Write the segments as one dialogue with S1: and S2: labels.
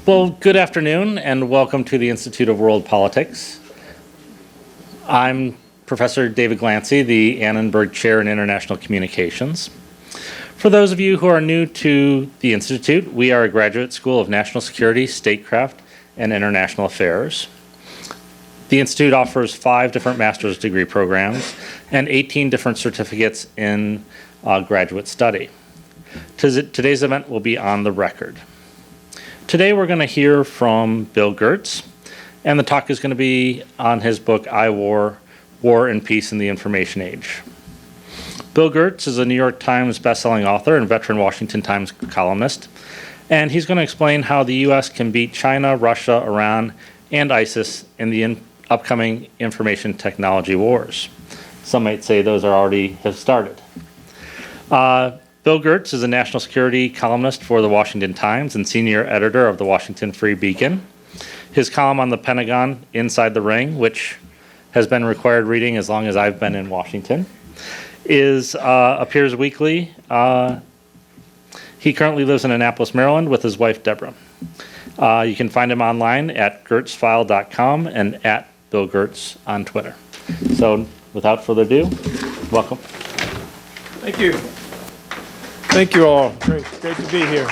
S1: Well, good afternoon and welcome to the Institute of World Politics. I'm Professor David Glancy, the Annenberg Chair in International Communications. For those of you who are new to the Institute, we are a graduate school of national security, statecraft, and international affairs. The Institute offers 5 different master's degree programs and 18 different certificates in graduate study. Today's event will be on the record. Today we're going to hear from Bill Gertz, and the talk is going to be on his book, IWar, War and Peace in the Information Age. Bill Gertz is a New York Times bestselling author and veteran Washington Times columnist, and he's going to explain how the U.S. can beat China, Russia, Iran, and ISIS in the upcoming information technology wars. Some might say those have started. Bill Gertz is a national security columnist for the Washington Times and senior editor of the Washington Free Beacon. His column on the Pentagon, Inside the Ring, which has been required reading as long as I've been in Washington, appears weekly. He currently lives in Annapolis, Maryland with his wife, Debra. You can find him online at gertzfile.com and at Bill Gertz on Twitter. So without further ado, welcome.
S2: Thank you. Thank you all. Great to be here.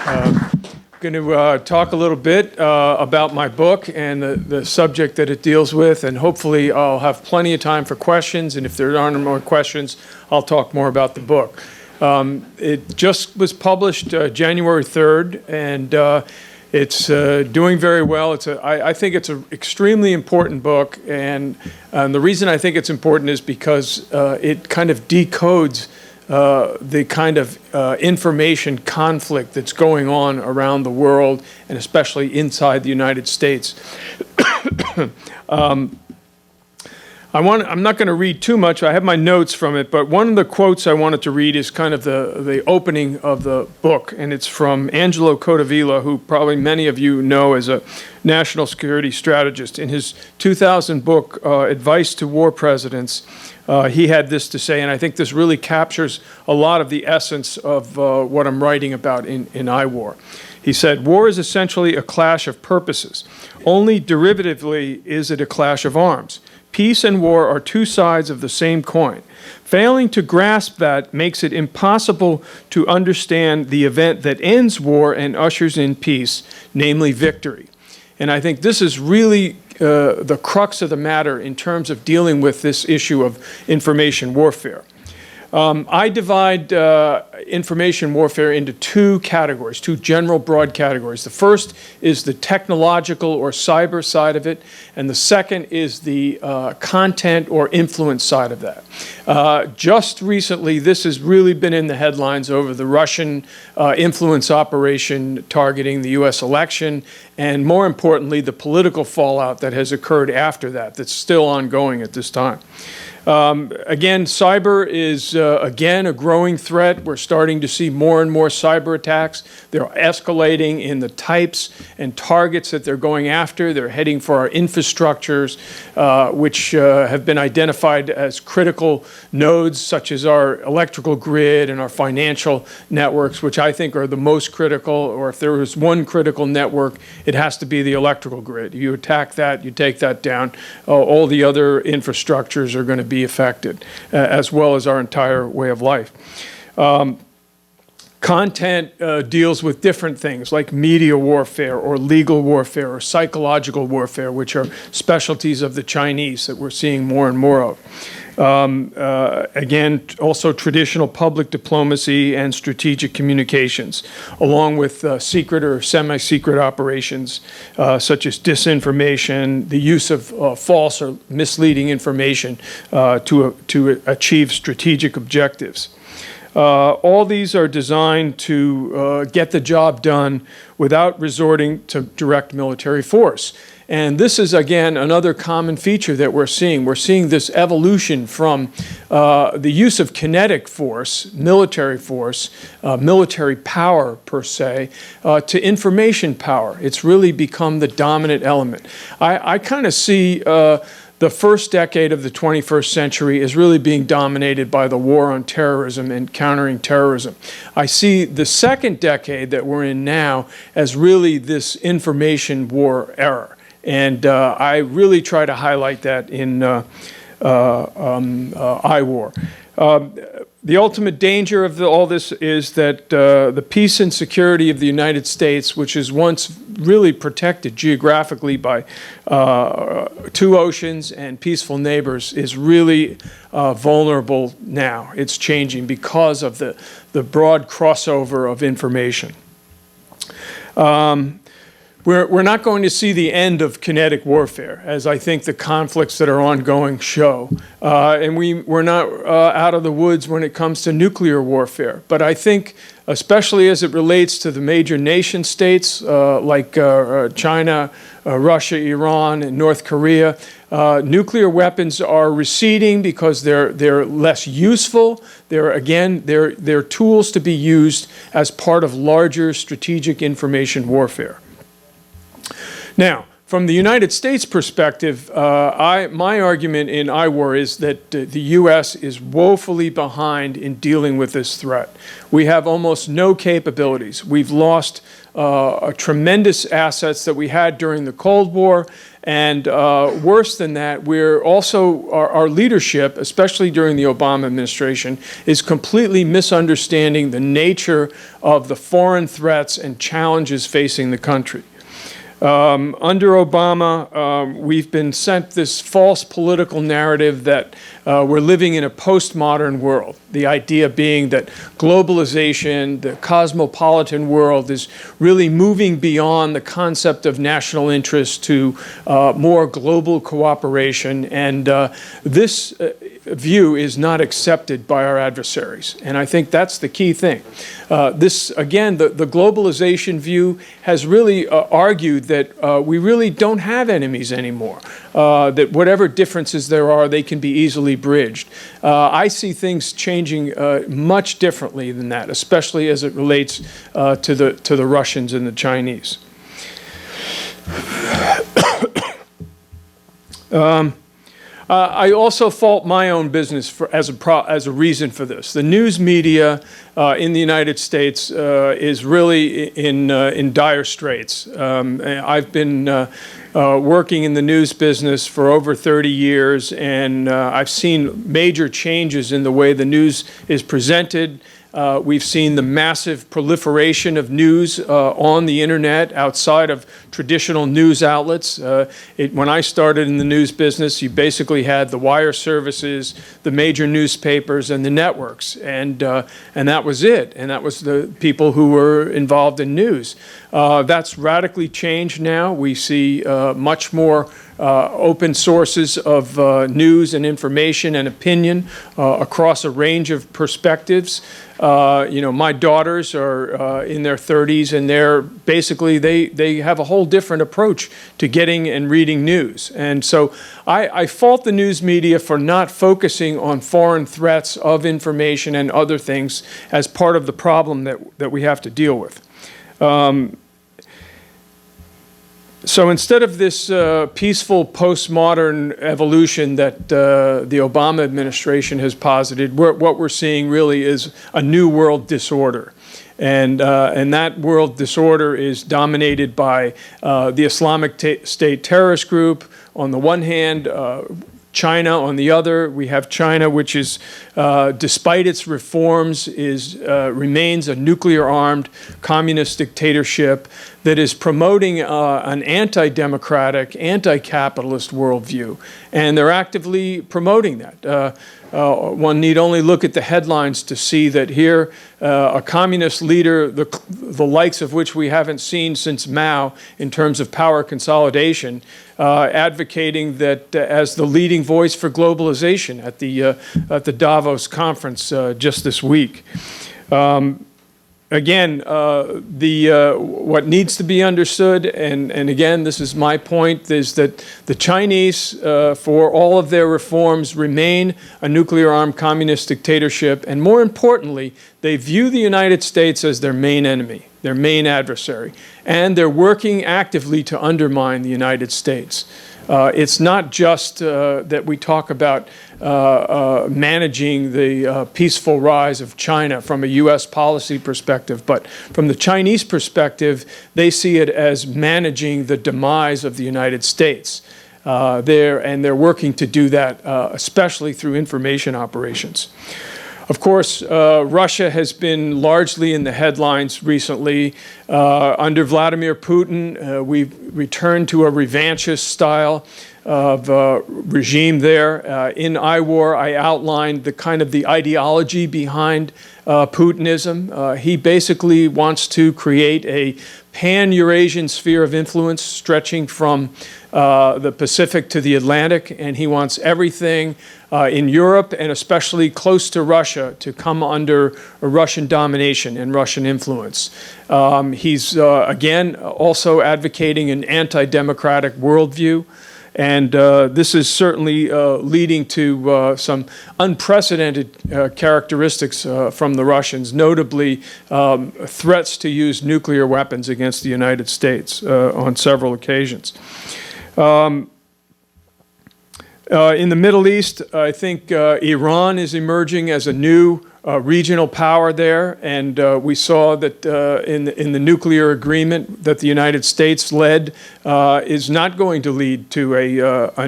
S2: I'm going to talk a little bit about my book and the subject that it deals with, and hopefully I'll have plenty of time for questions, and if there aren't more questions, I'll talk more about the book. It just was published January 3rd, and it's doing very well. I think it's an extremely important book, and the reason I think it's important is because it kind of decodes the kind of information conflict that's going on around the world, and especially inside the United States. I'm not going to read too much. I have my notes from it, but one of the quotes I wanted to read is kind of the opening of the book, and it's from Angelo Codevilla, who probably many of you know as a national security strategist. In his 2000 book, Advice to War Presidents, he had this to say, and I think this really captures a lot of the essence of what I'm writing about in IWar. He said, "War is essentially a clash of purposes. Only derivatively is it a clash of arms. Peace and war are two sides of the same coin. Failing to grasp that makes it impossible to understand the event that ends war and ushers in peace, namely victory." And I think this is really the crux of the matter in terms of dealing with this issue of information warfare. I divide information warfare into 2 categories, 2 general broad categories. The first is the technological or cyber side of it, and the second is the content or influence side of that. Just recently, this has really been in the headlines over the Russian influence operation targeting the U.S. election, and more importantly, the political fallout that has occurred after that, that's still ongoing at this time. Again, cyber is, again, a growing threat. We're starting to see more and more cyber attacks. They're escalating in the types and targets that they're going after. They're heading for our infrastructures, which have been identified as critical nodes, such as our electrical grid and our financial networks, which I think are the most critical, or if there is one critical network, it has to be the electrical grid. You attack that, you take that down, all the other infrastructures are going to be affected, as well as our entire way of life. Content deals with different things like media warfare or legal warfare or psychological warfare, which are specialties of the Chinese that we're seeing more and more of. Again, also traditional public diplomacy and strategic communications, along with secret or semi-secret operations such as disinformation, the use of false or misleading information to achieve strategic objectives. All these are designed to get the job done without resorting to direct military force. And this is, again, another common feature that we're seeing. We're seeing this evolution from the use of kinetic force, military power per se, to information power. It's really become the dominant element. I kind of see the first decade of the 21st century is really being dominated by the war on terrorism and countering terrorism. I see the second decade that we're in now as really this information war era. And I really try to highlight that in IWar. The ultimate danger of all this is that the peace and security of the United States, which is once really protected geographically by two oceans and peaceful neighbors, is really vulnerable now. It's changing because of the broad crossover of information. We're not going to see the end of kinetic warfare, as I think the conflicts that are ongoing show. And we're not out of the woods when it comes to nuclear warfare. But I think, especially as it relates to the major nation states like China, Russia, Iran, and North Korea, nuclear weapons are receding because they're less useful. They're tools to be used as part of larger strategic information warfare. Now, from the United States perspective, my argument in IWar is that the U.S. is woefully behind in dealing with this threat. We have almost no capabilities. We've lost tremendous assets that we had during the Cold War, and worse than that, we're also, our leadership, especially during the Obama administration, is completely misunderstanding the nature of the foreign threats and challenges facing the country. Under Obama, we've been sent this false political narrative that we're living in a postmodern world. The idea being that globalization, the cosmopolitan world, is really moving beyond the concept of national interest to more global cooperation. And this view is not accepted by our adversaries. And I think that's the key thing. Again, the globalization view has really argued that we really don't have enemies anymore, that whatever differences there are, they can be easily bridged. I see things changing much differently than that, especially as it relates to the Russians and the Chinese. I also fault my own business as a reason for this. The news media in the United States is really in dire straits. I've been working in the news business for over 30 years, and I've seen major changes in the way the news is presented. We've seen the massive proliferation of news on the internet outside of traditional news outlets. When I started in the news business, you basically had the wire services, the major newspapers, and the networks, and that was it. And that was the people who were involved in news. That's radically changed now. We see much more open sources of news and information and opinion across a range of perspectives. My daughters are in their 30s, and they have a whole different approach to getting and reading news. And so I fault the news media for not focusing on foreign threats of information and other things as part of the problem that we have to deal with. So instead of this peaceful postmodern evolution that the Obama administration has posited, what we're seeing really is a new world disorder. And that world disorder is dominated by the Islamic State terrorist group on the one hand, China on the other. We have China, which is, despite its reforms, remains a nuclear-armed communist dictatorship that is promoting an anti-democratic, anti-capitalist worldview. And they're actively promoting that. One need only look at the headlines to see that here a communist leader, the likes of which we haven't seen since Mao in terms of power consolidation, advocating that as the leading voice for globalization at the Davos conference just this week. Again, what needs to be understood, and again, this is my point, is that the Chinese, for all of their reforms, remain a nuclear-armed communist dictatorship, and more importantly, they view the United States as their main enemy, their main adversary, and they're working actively to undermine the United States. It's not just that we talk about managing the peaceful rise of China from a U.S. policy perspective, but from the Chinese perspective, they see it as managing the demise of the United States. They're working to do that, especially through information operations. Of course, Russia has been largely in the headlines recently. Under Vladimir Putin, we've returned to a revanchist style of regime there. In IWar, I outlined the ideology behind Putinism. He basically wants to create a pan-Eurasian sphere of influence stretching from the Pacific to the Atlantic, and he wants everything in Europe and especially close to Russia to come under a Russian domination and Russian influence. He's, again, also advocating an anti-democratic worldview. And this is certainly leading to some unprecedented characteristics from the Russians, notably threats to use nuclear weapons against the United States on several occasions. In the Middle East, I think Iran is emerging as a new regional power there, and we saw that in the nuclear agreement that the United States led is not going to lead to a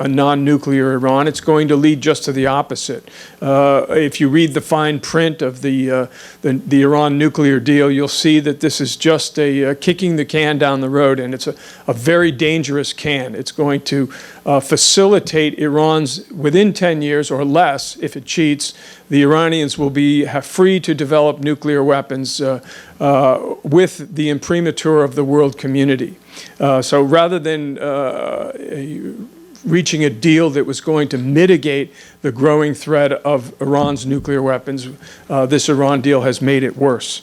S2: non-nuclear Iran. It's going to lead just to the opposite. If you read the fine print of the Iran nuclear deal, you'll see that this is just a kicking the can down the road, and it's a very dangerous can. It's going to facilitate Iran's, within 10 years or less, if it cheats, the Iranians will be free to develop nuclear weapons with the imprimatur of the world community. So rather than reaching a deal that was going to mitigate the growing threat of Iran's nuclear weapons, this Iran deal has made it worse.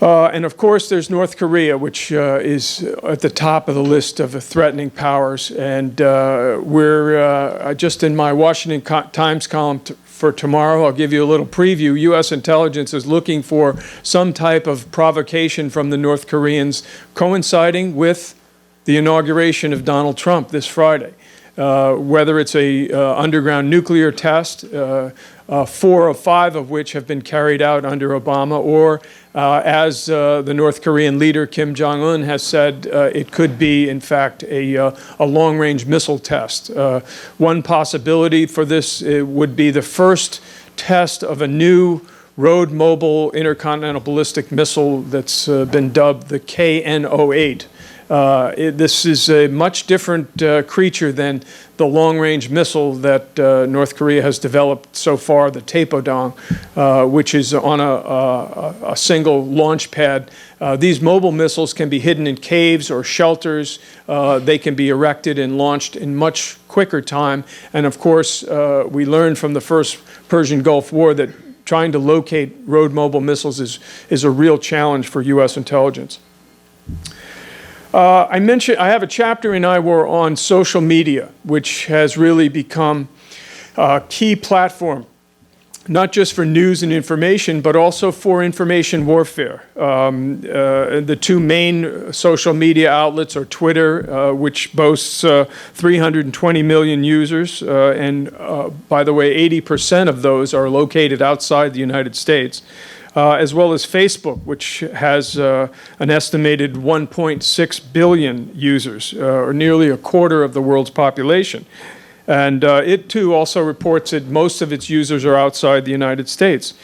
S2: And of course, there's North Korea, which is at the top of the list of threatening powers. And we're just in my Washington Times column for tomorrow, I'll give you a little preview. U.S. intelligence is looking for some type of provocation from the North Koreans coinciding with the inauguration of Donald Trump this Friday. Whether it's a underground nuclear test, 4 of 5 of which have been carried out under Obama, or as the North Korean leader Kim Jong-un has said, it could be, in fact, a long-range missile test. One possibility for this would be the first test of a new road mobile intercontinental ballistic missile that's been dubbed the KN-08. This is a much different creature than the long-range missile that North Korea has developed so far, the Taepodong, which is on a single launch pad. These mobile missiles can be hidden in caves or shelters. They can be erected and launched in much quicker time. And of course, we learned from the first Persian Gulf War that trying to locate road mobile missiles is a real challenge for U.S. intelligence. I have a chapter in IWar on social media, which has really become a key platform, not just for news and information, but also for information warfare. The two main social media outlets are Twitter, which boasts 320 million users, and by the way, 80% of those are located outside the United States. As well as Facebook, which has an estimated 1.6 billion users, or nearly a quarter of the world's population. And it, too, also reports that most of its users are outside the United States.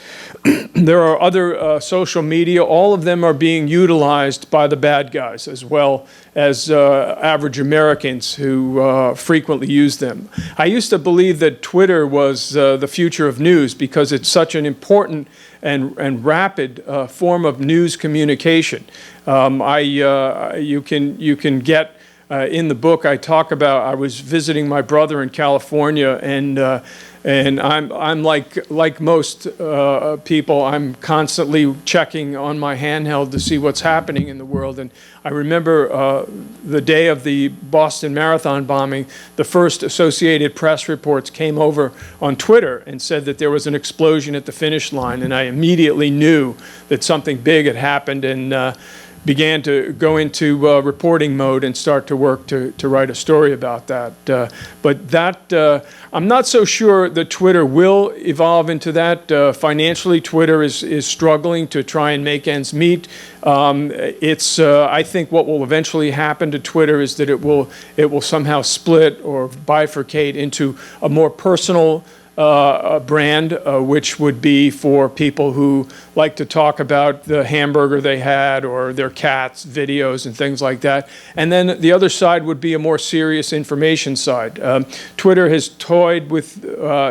S2: There are other social media. All of them are being utilized by the bad guys, as well as average Americans who frequently use them. I used to believe that Twitter was the future of news because it's such an important and rapid form of news communication. You can get in the book I talk about. I was visiting my brother in California, and I'm like most people. I'm constantly checking on my handheld to see what's happening in the world. And I remember the day of the Boston Marathon bombing, the first Associated Press reports came over on Twitter and said that there was an explosion at the finish line, and I immediately knew that something big had happened. And began to go into reporting mode and start to work to write a story about that. But that, I'm not so sure that Twitter will evolve into that. Financially, Twitter is struggling to try and make ends meet. I think what will eventually happen to Twitter is that it will somehow split or bifurcate into a more personal brand, which would be for people who like to talk about the hamburger they had or their cats' videos and things like that. And then the other side would be a more serious information side. Twitter has toyed with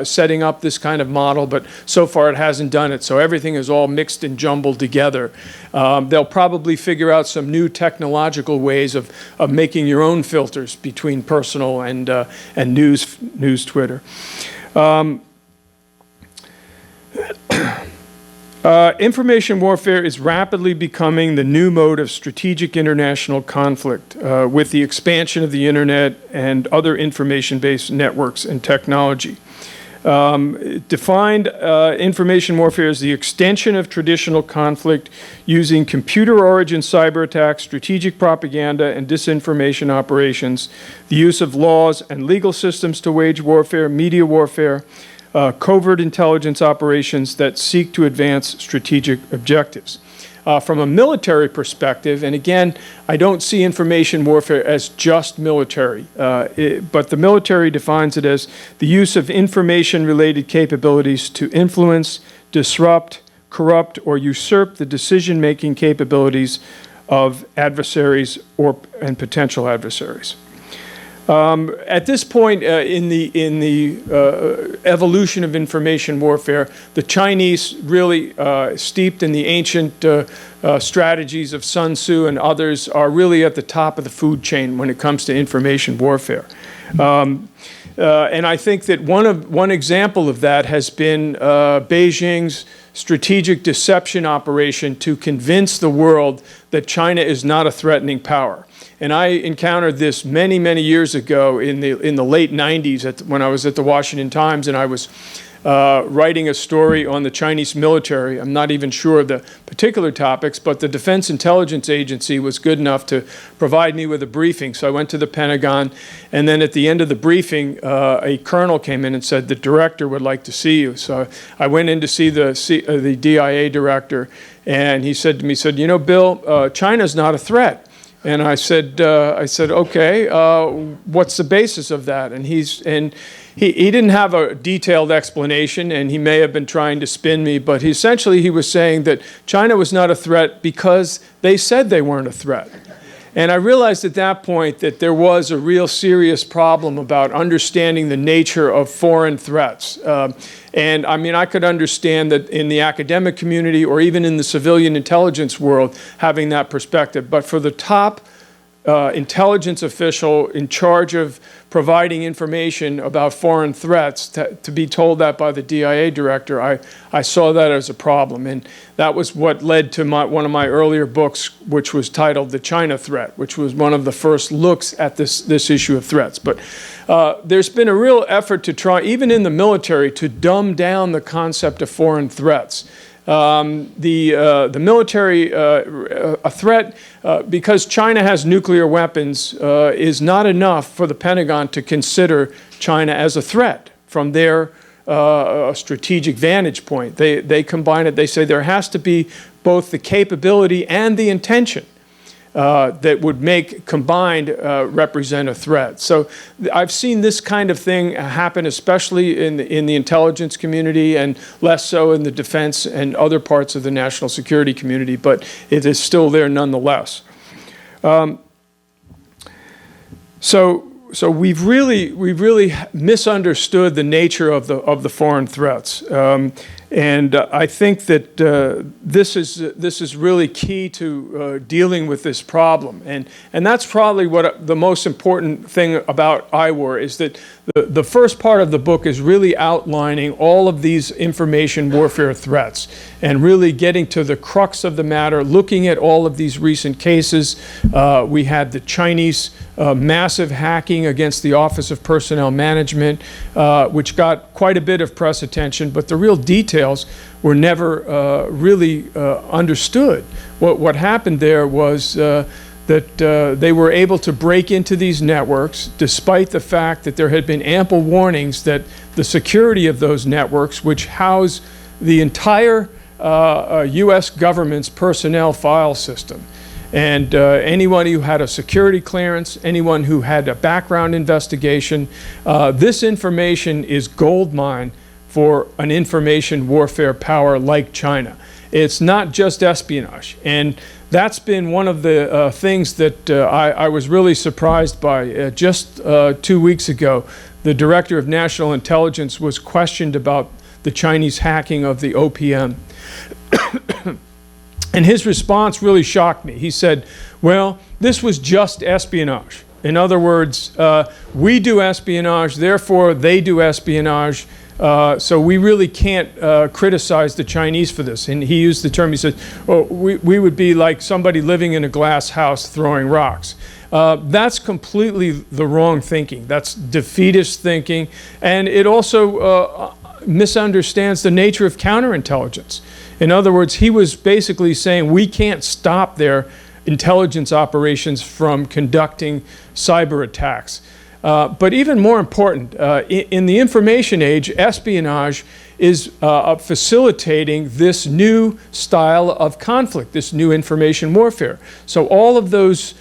S2: setting up this kind of model, but so far it hasn't done it. So everything is all mixed and jumbled together. They'll probably figure out some new technological ways of making your own filters between personal and news Twitter. Information warfare is rapidly becoming the new mode of strategic international conflict with the expansion of the internet and other information-based networks and technology. Defined information warfare as the extension of traditional conflict using computer-origin cyber attacks, strategic propaganda, and disinformation operations, the use of laws and legal systems to wage warfare, media warfare, covert intelligence operations that seek to advance strategic objectives. From a military perspective, and again, I don't see information warfare as just military, but the military defines it as the use of information-related capabilities to influence, disrupt, corrupt, or usurp the decision-making capabilities of adversaries and potential adversaries. At this point in the evolution of information warfare, the Chinese really steeped in the ancient strategies of Sun Tzu and others are really at the top of the food chain when it comes to information warfare. And I think that one example of that has been Beijing's strategic deception operation to convince the world that China is not a threatening power. And I encountered this many, many years ago in the late 90s when I was at the Washington Times and I was writing a story on the Chinese military. I'm not even sure of the particular topics, but the Defense Intelligence Agency was good enough to provide me with a briefing. So I went to the Pentagon, and then at the end of the briefing, a colonel came in and said, "The director would like to see you." So I went in to see the DIA director, and he said to me, "You know, Bill, China's not a threat." And I said, okay, what's the basis of that? And he didn't have a detailed explanation, and he may have been trying to spin me, but essentially he was saying that China was not a threat because they said they weren't a threat. And I realized at that point that there was a real serious problem about understanding the nature of foreign threats. And I mean, I could understand that in the academic community or even in the civilian intelligence world having that perspective. But for the top intelligence official in charge of providing information about foreign threats, to be told that by the DIA director, I saw that as a problem. And that was what led to one of my earlier books, which was titled The China Threat, which was one of the first looks at this issue of threats. But there's been a real effort to try, even in the military, to dumb down the concept of foreign threats. The military, a threat, because China has nuclear weapons, is not enough for the Pentagon to consider China as a threat from their strategic vantage point. They combine it. They say there has to be both the capability and the intention that would make combined represent a threat. So I've seen this kind of thing happen, especially in the intelligence community and less so in the defense and other parts of the national security community, but it is still there nonetheless. So we've really misunderstood the nature of the foreign threats. And I think that this is really key to dealing with this problem. And that's probably what the most important thing about IWar is that the first part of the book is really outlining all of these information warfare threats and really getting to the crux of the matter, looking at all of these recent cases. We had the Chinese massive hacking against the Office of Personnel Management, which got quite a bit of press attention, but the real details were never really understood. What happened there was that they were able to break into these networks despite the fact that there had been ample warnings that the security of those networks, which house the entire U.S. government's personnel file system, and anyone who had a security clearance, anyone who had a background investigation, this information is gold mine for an information warfare power like China. It's not just espionage. And that's been one of the things that I was really surprised by. Just 2 weeks ago, the Director of National Intelligence was questioned about the Chinese hacking of the OPM. And his response really shocked me. He said, well, this was just espionage. In other words, we do espionage, therefore they do espionage, so we really can't criticize the Chinese for this. And he used the term, he said, oh, we would be like somebody living in a glass house throwing rocks. That's completely the wrong thinking. That's defeatist thinking. And it also misunderstands the nature of counterintelligence. In other words, he was basically saying we can't stop their intelligence operations from conducting cyber attacks. But even more important, in the information age, espionage is facilitating this new style of conflict, this new information warfare. So all of those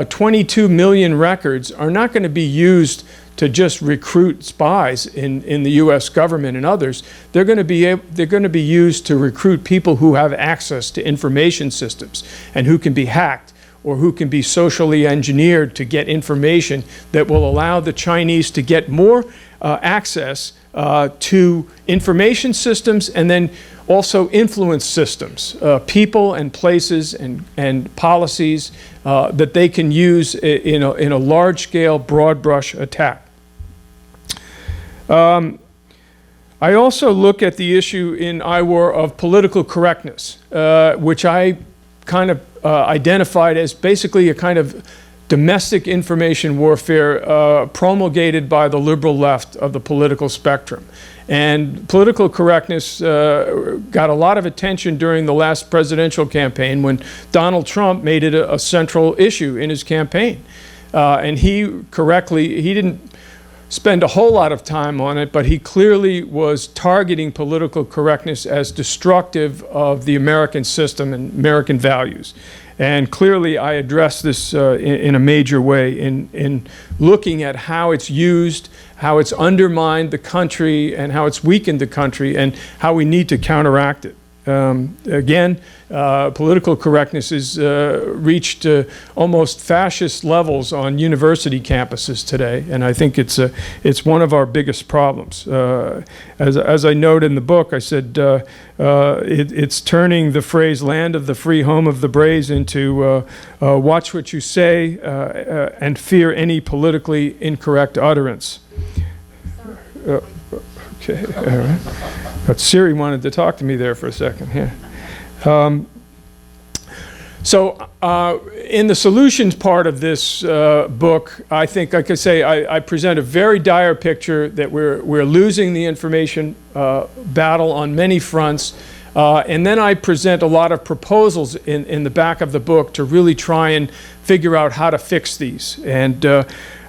S2: 22 million records are not going to be used to just recruit spies in the U.S. government and others. They're going to be used to recruit people who have access to information systems and who can be hacked or who can be socially engineered to get information that will allow the Chinese to get more access to information systems and then also influence systems, people and places and policies that they can use in a large-scale, broad-brush attack. I also look at the issue in IWar of political correctness, which I kind of identified as basically a kind of domestic information warfare promulgated by the liberal left of the political spectrum. And political correctness got a lot of attention during the last presidential campaign when Donald Trump made it a central issue in his campaign. And he didn't spend a whole lot of time on it, but he clearly was targeting political correctness as destructive of the American system and American values. And clearly I address this in a major way in looking at how it's used, how it's undermined the country, and how it's weakened the country, and how we need to counteract it. Again, political correctness has reached almost fascist levels on university campuses today, and I think it's one of our biggest problems. As I note in the book, I said it's turning the phrase "land of the free, home of the brave" into watch what you say and fear any politically incorrect utterance. Okay, all right. But Siri wanted to talk to me there for a second. Yeah. So in the solutions part of this book, I think I could say I present a very dire picture that we're losing the information battle on many fronts. And then I present a lot of proposals in the back of the book to really try and figure out how to fix these. And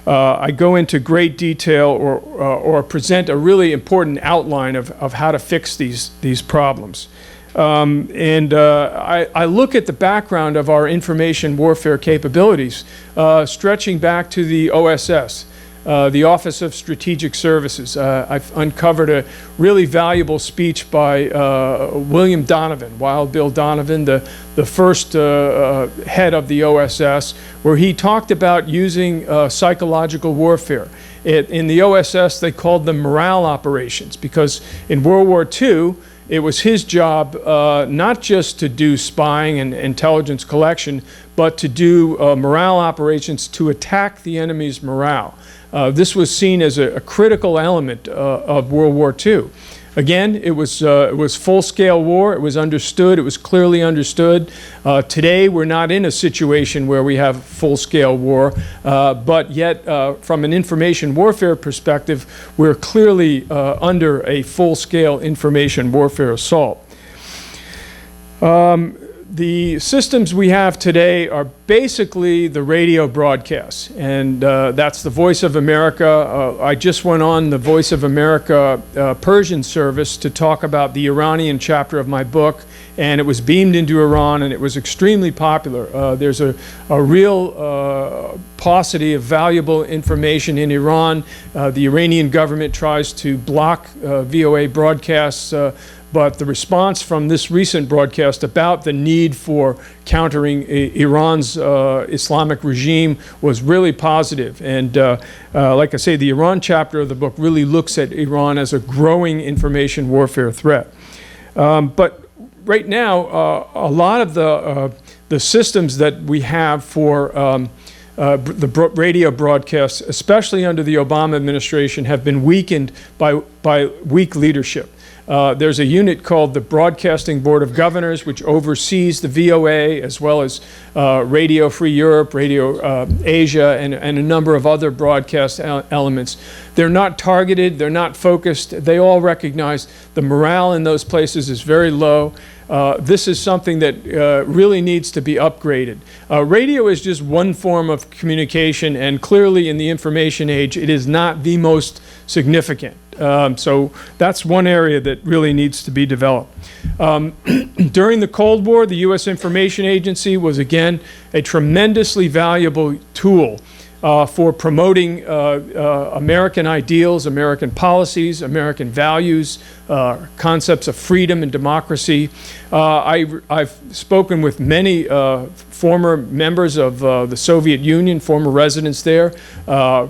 S2: I go into great detail or present a really important outline of how to fix these problems. I look at the background of our information warfare capabilities, stretching back to the OSS, the Office of Strategic Services. I've uncovered a really valuable speech by William Donovan, Wild Bill Donovan, the first head of the OSS, where he talked about using psychological warfare. In the OSS, they called them morale operations, because in World War II, it was his job not just to do spying and intelligence collection, but to do morale operations to attack the enemy's morale. This was seen as a critical element of World War II. Again, it was full-scale war. It was understood. It was clearly understood. Today, we're not in a situation where we have full-scale war, but yet, from an information warfare perspective, we're clearly under a full-scale information warfare assault. The systems we have today are basically the radio broadcasts, and that's the Voice of America. I just went on the Voice of America Persian service to talk about the Iranian chapter of my book, and it was beamed into Iran, and it was extremely popular. There's a real paucity of valuable information in Iran. The Iranian government tries to block VOA broadcasts, but the response from this recent broadcast about the need for countering Iran's Islamic regime was really positive. And like I say, the Iran chapter of the book really looks at Iran as a growing information warfare threat. But right now, a lot of the systems that we have for the radio broadcasts, especially under the Obama administration, have been weakened by weak leadership. There's a unit called the Broadcasting Board of Governors, which oversees the VOA, as well as Radio Free Europe, Radio Asia, and a number of other broadcast elements. They're not targeted, they're not focused. They all recognize the morale in those places is very low. This is something that really needs to be upgraded. Radio is just one form of communication, and clearly in the information age, it is not the most significant. So that's one area that really needs to be developed. During the Cold War, the U.S. Information Agency was, again, a tremendously valuable tool for promoting American ideals, American policies, American values, concepts of freedom and democracy. I've spoken with many former members of the Soviet Union, former residents there,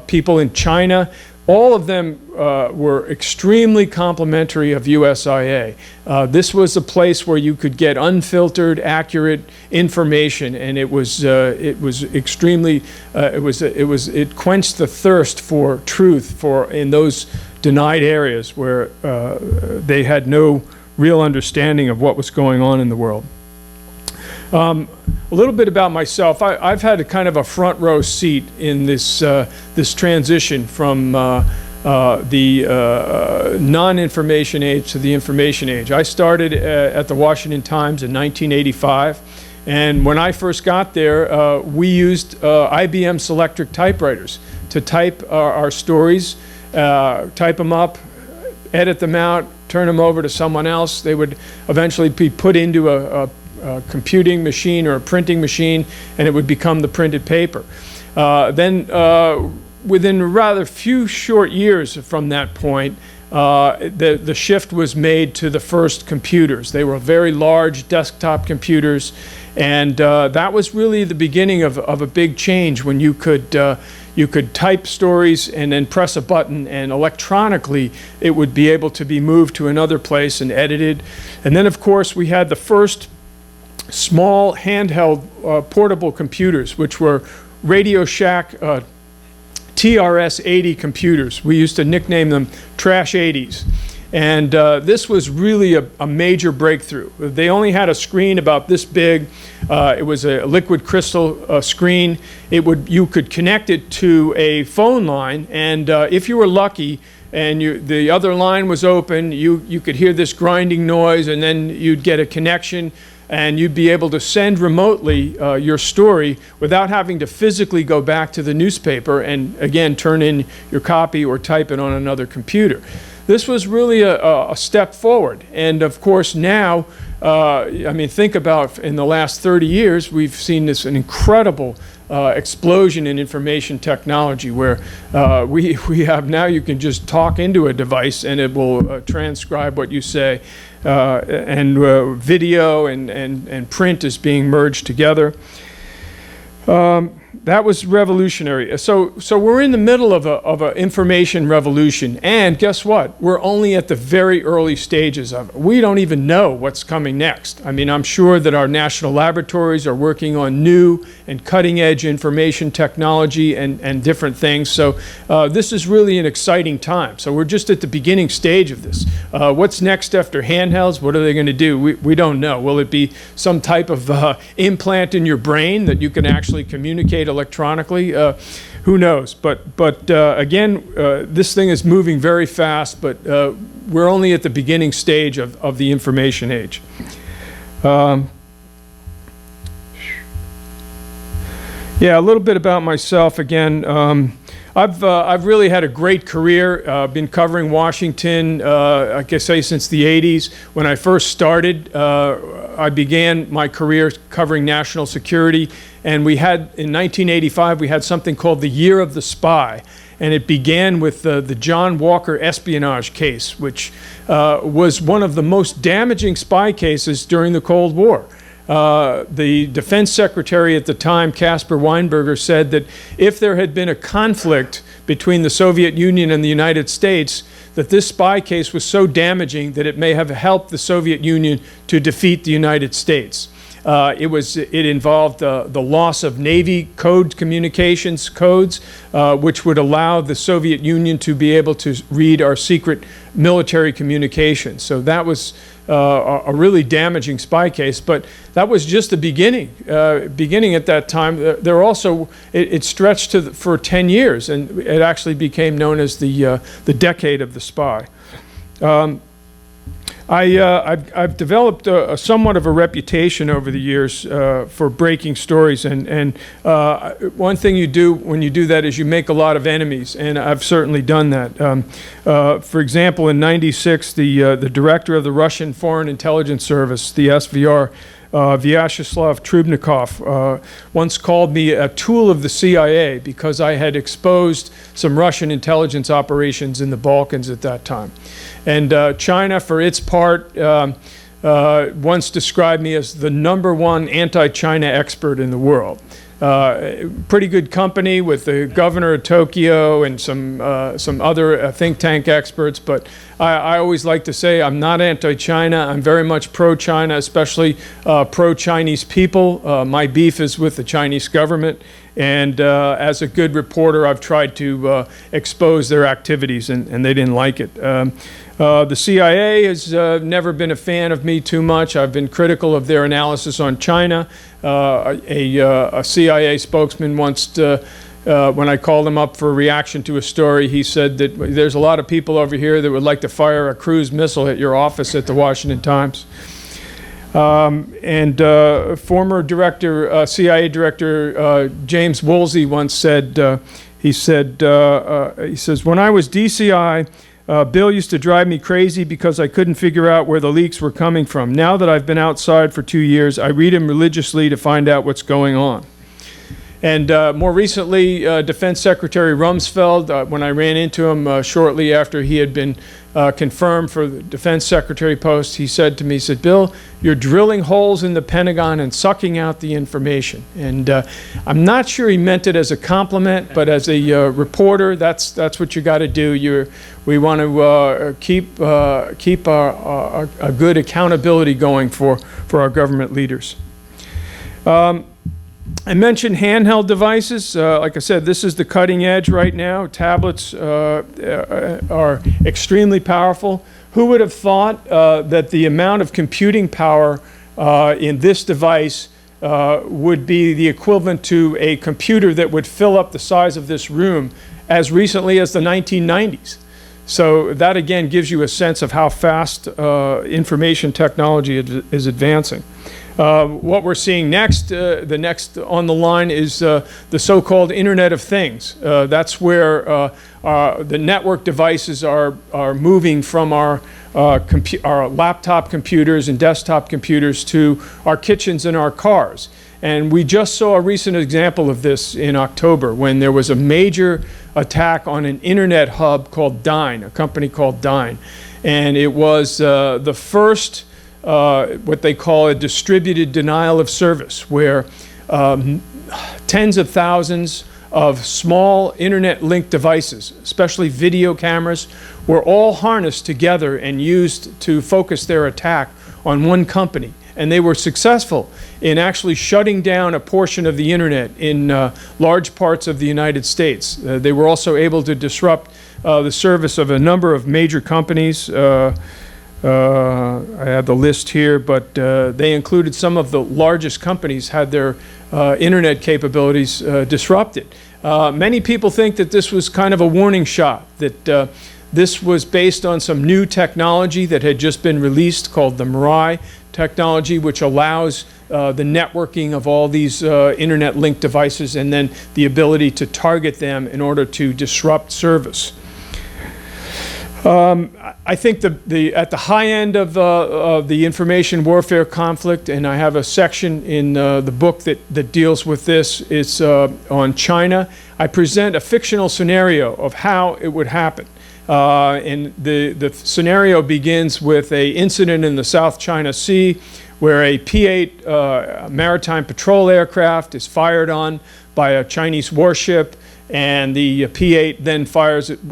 S2: people in China. All of them were extremely complimentary of USIA. This was a place where you could get unfiltered, accurate information, and it was extremely it quenched the thirst for truth in those denied areas where they had no real understanding of what was going on in the world. A little bit about myself. I've had a kind of a front row seat in this transition from the non-information age to the information age. I started at the Washington Times in 1985, and when I first got there, we used IBM Selectric typewriters to type our stories, type them up, edit them out, turn them over to someone else. They would eventually be put into a computing machine or a printing machine, and it would become the printed paper. Then within rather few short years from that point, the shift was made to the first computers. They were very large desktop computers, and that was really the beginning of a big change when you could type stories and then press a button, and electronically it would be able to be moved to another place and edited. And then, of course, we had the first small handheld portable computers, which were Radio Shack TRS-80 computers. We used to nickname them Trash 80s. And this was really a major breakthrough. They only had a screen about this big. It was a liquid crystal screen. You could connect it to a phone line, and if you were lucky and the other line was open, you could hear this grinding noise, and then you'd get a connection, and you'd be able to send remotely your story without having to physically go back to the newspaper and, again, turn in your copy or type it on another computer. This was really a step forward. And, of course, now, I mean, think about in the last 30 years, we've seen an incredible explosion in information technology where we have now you can just talk into a device and it will transcribe what you say. And video and print is being merged together. That was revolutionary. So we're in the middle of an information revolution, and guess what? We're only at the very early stages of it. We don't even know what's coming next. I mean, I'm sure that our national laboratories are working on new and cutting-edge information technology and different things. So this is really an exciting time. So we're just at the beginning stage of this. What's next after handhelds? What are they going to do? We don't know. Will it be some type of implant in your brain that you can actually communicate electronically? Who knows? But again, this thing is moving very fast, but we're only at the beginning stage of the information age. Yeah, a little bit about myself again. I've really had a great career. Been covering Washington, I guess say since the 80s. When I first started, I began my career covering national security, and we had, in 1985, we had something called the Year of the Spy. And it began with the John Walker espionage case, which was one of the most damaging spy cases during the Cold War. The defense secretary at the time, Caspar Weinberger, said that if there had been a conflict between the Soviet Union and the United States, that this spy case was so damaging that it may have helped the Soviet Union to defeat the United States. It involved the loss of Navy code communications codes, which would allow the Soviet Union to be able to read our secret military communications. So that was a really damaging spy case, but that was just the beginning. Beginning at that time, there also it stretched for 10 years, and it actually became known as the decade of the spy. I've developed somewhat of a reputation over the years for breaking stories, and one thing you do when you do that is you make a lot of enemies, and I've certainly done that. For example, in '96, the director of the Russian Foreign Intelligence Service, the SVR, Vyacheslav Trubnikov, once called me a tool of the CIA because I had exposed some Russian intelligence operations in the Balkans at that time. And China, for its part, once described me as the #1 anti-China expert in the world. Pretty good company with the governor of Tokyo and some other think tank experts, but I always like to say I'm not anti-China. I'm very much pro-China, especially pro-Chinese people. My beef is with the Chinese government, and as a good reporter, I've tried to expose their activities, and they didn't like it. The CIA has never been a fan of me too much. I've been critical of their analysis on China. A CIA spokesman once, when I called him up for a reaction to a story, he said that there's a lot of people over here that would like to fire a cruise missile at your office at the Washington Times. Former director, CIA director James Woolsey once said, he says, when I was DCI, Bill used to drive me crazy because I couldn't figure out where the leaks were coming from. Now that I've been outside for 2 years, I read him religiously to find out what's going on. And more recently, Defense Secretary Rumsfeld, when I ran into him shortly after he had been confirmed for the Defense Secretary post, he said to me, he said, Bill, you're drilling holes in the Pentagon and sucking out the information. And I'm not sure he meant it as a compliment, but as a reporter, that's what you got to do. We want to keep a good accountability going for our government leaders. I mentioned handheld devices. Like I said, this is the cutting edge right now. Tablets are extremely powerful. Who would have thought that the amount of computing power in this device would be the equivalent to a computer that would fill up the size of this room as recently as the 1990s? So that again gives you a sense of how fast information technology is advancing. What we're seeing next, the next on the line is the so-called Internet of Things. That's where the network devices are moving from our laptop computers and desktop computers to our kitchens and our cars. And we just saw a recent example of this in October when there was a major attack on an internet hub called Dyn, a company called Dyn. And it was the first what they call a distributed denial of service, where tens of thousands of small internet-linked devices, especially video cameras, were all harnessed together and used to focus their attack on one company. And they were successful in actually shutting down a portion of the internet in large parts of the United States. They were also able to disrupt the service of a number of major companies. I have the list here, but they included some of the largest companies had their internet capabilities disrupted. Many people think that this was kind of a warning shot, that this was based on some new technology that had just been released called the Mirai technology, which allows the networking of all these internet-linked devices, and then the ability to target them in order to disrupt service. I think at the high end of the information warfare conflict, and I have a section in the book that deals with this, it's on China. I present a fictional scenario of how it would happen. And the scenario begins with an incident in the South China Sea where a P-8 maritime patrol aircraft is fired on by a Chinese warship, and the P-8 then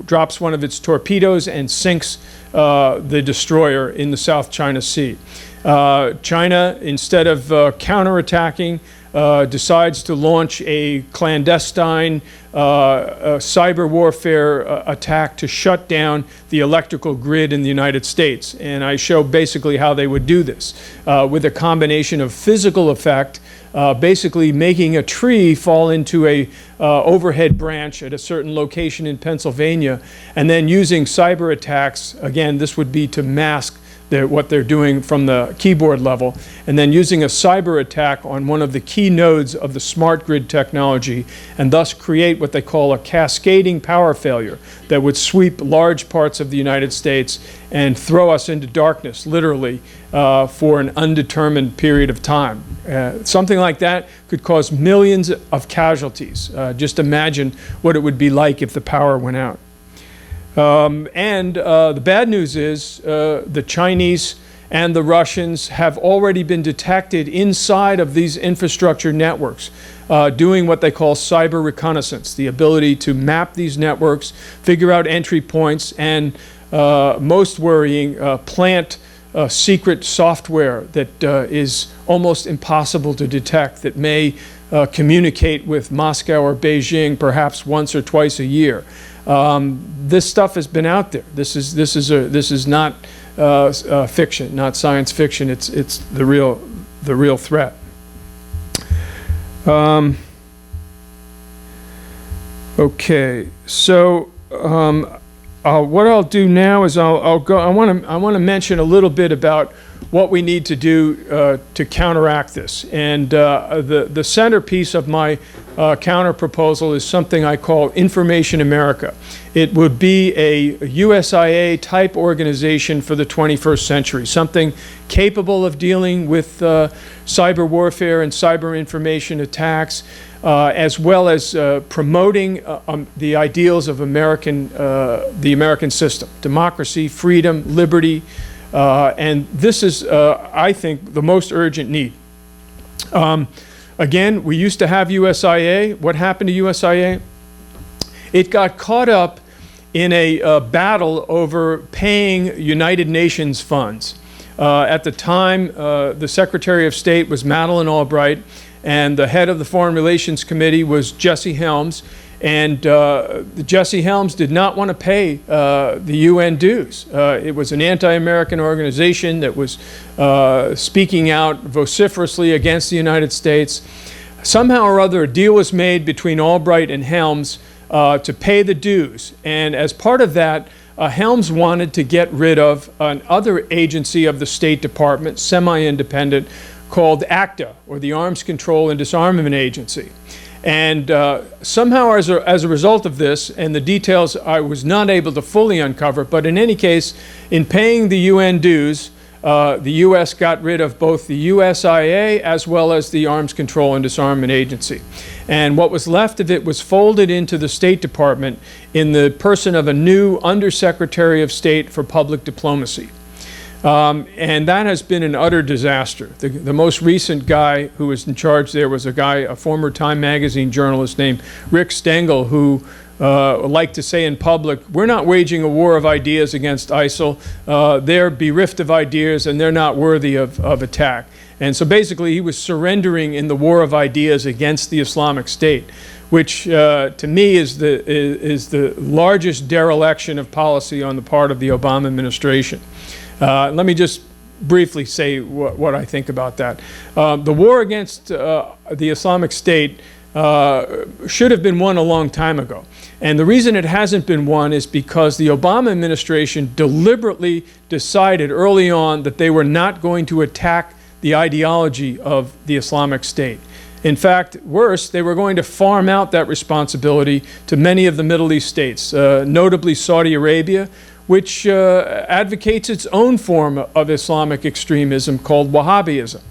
S2: drops one of its torpedoes and sinks the destroyer in the South China Sea. China, instead of counterattacking, decides to launch a clandestine cyber warfare attack to shut down the electrical grid in the United States. And I show basically how they would do this with a combination of physical effect, basically making a tree fall into a overhead branch at a certain location in Pennsylvania, and then using cyber attacks. Again, this would be to mask what they're doing from the keyboard level, and then using a cyber attack on one of the key nodes of the smart grid technology, and thus create what they call a cascading power failure that would sweep large parts of the United States and throw us into darkness, literally, for an undetermined period of time. Something like that could cause millions of casualties. Just imagine what it would be like if the power went out. The bad news is the Chinese and the Russians have already been detected inside of these infrastructure networks, doing what they call cyber reconnaissance, the ability to map these networks, figure out entry points, and most worrying, plant secret software that is almost impossible to detect, that may communicate with Moscow or Beijing perhaps once or twice a year. This stuff has been out there. This is not fiction, not science fiction. It's the real threat. Okay, so what I'll do now is I'll go. I want to mention a little bit about what we need to do to counteract this. And the centerpiece of my counter proposal is something I call Information America. It would be a USIA type organization for the 21st century, something capable of dealing with cyber warfare and cyber information attacks, as well as promoting the ideals of the American system: democracy, freedom, liberty. And this is, I think, the most urgent need. Again, we used to have USIA. What happened to USIA? It got caught up in a battle over paying United Nations funds. At the time, the Secretary of State was Madeleine Albright, and the head of the Foreign Relations Committee was Jesse Helms. And Jesse Helms did not want to pay the UN dues. It was an anti-American organization that was speaking out vociferously against the United States. Somehow or other, a deal was made between Albright and Helms to pay the dues. And as part of that, Helms wanted to get rid of another agency of the State Department, semi-independent, called ACTA, or the Arms Control and Disarmament Agency. And somehow as a result of this, and the details I was not able to fully uncover, but in any case, in paying the UN dues, the U.S. got rid of both the USIA as well as the Arms Control and Disarmament Agency. And what was left of it was folded into the State Department in the person of a new Undersecretary of State for Public Diplomacy. And that has been an utter disaster. The most recent guy who was in charge there was a former Time magazine journalist named Rick Stengel, who liked to say in public, "We're not waging a war of ideas against ISIL. They're bereft of ideas and they're not worthy of attack." And so basically he was surrendering in the war of ideas against the Islamic State, which to me is the largest dereliction of policy on the part of the Obama administration. Let me just briefly say what I think about that. The war against the Islamic State should have been won a long time ago. And the reason it hasn't been won is because the Obama administration deliberately decided early on that they were not going to attack the ideology of the Islamic State. In fact, worse, they were going to farm out that responsibility to many of the Middle East states, notably Saudi Arabia, which advocates its own form of Islamic extremism called Wahhabism.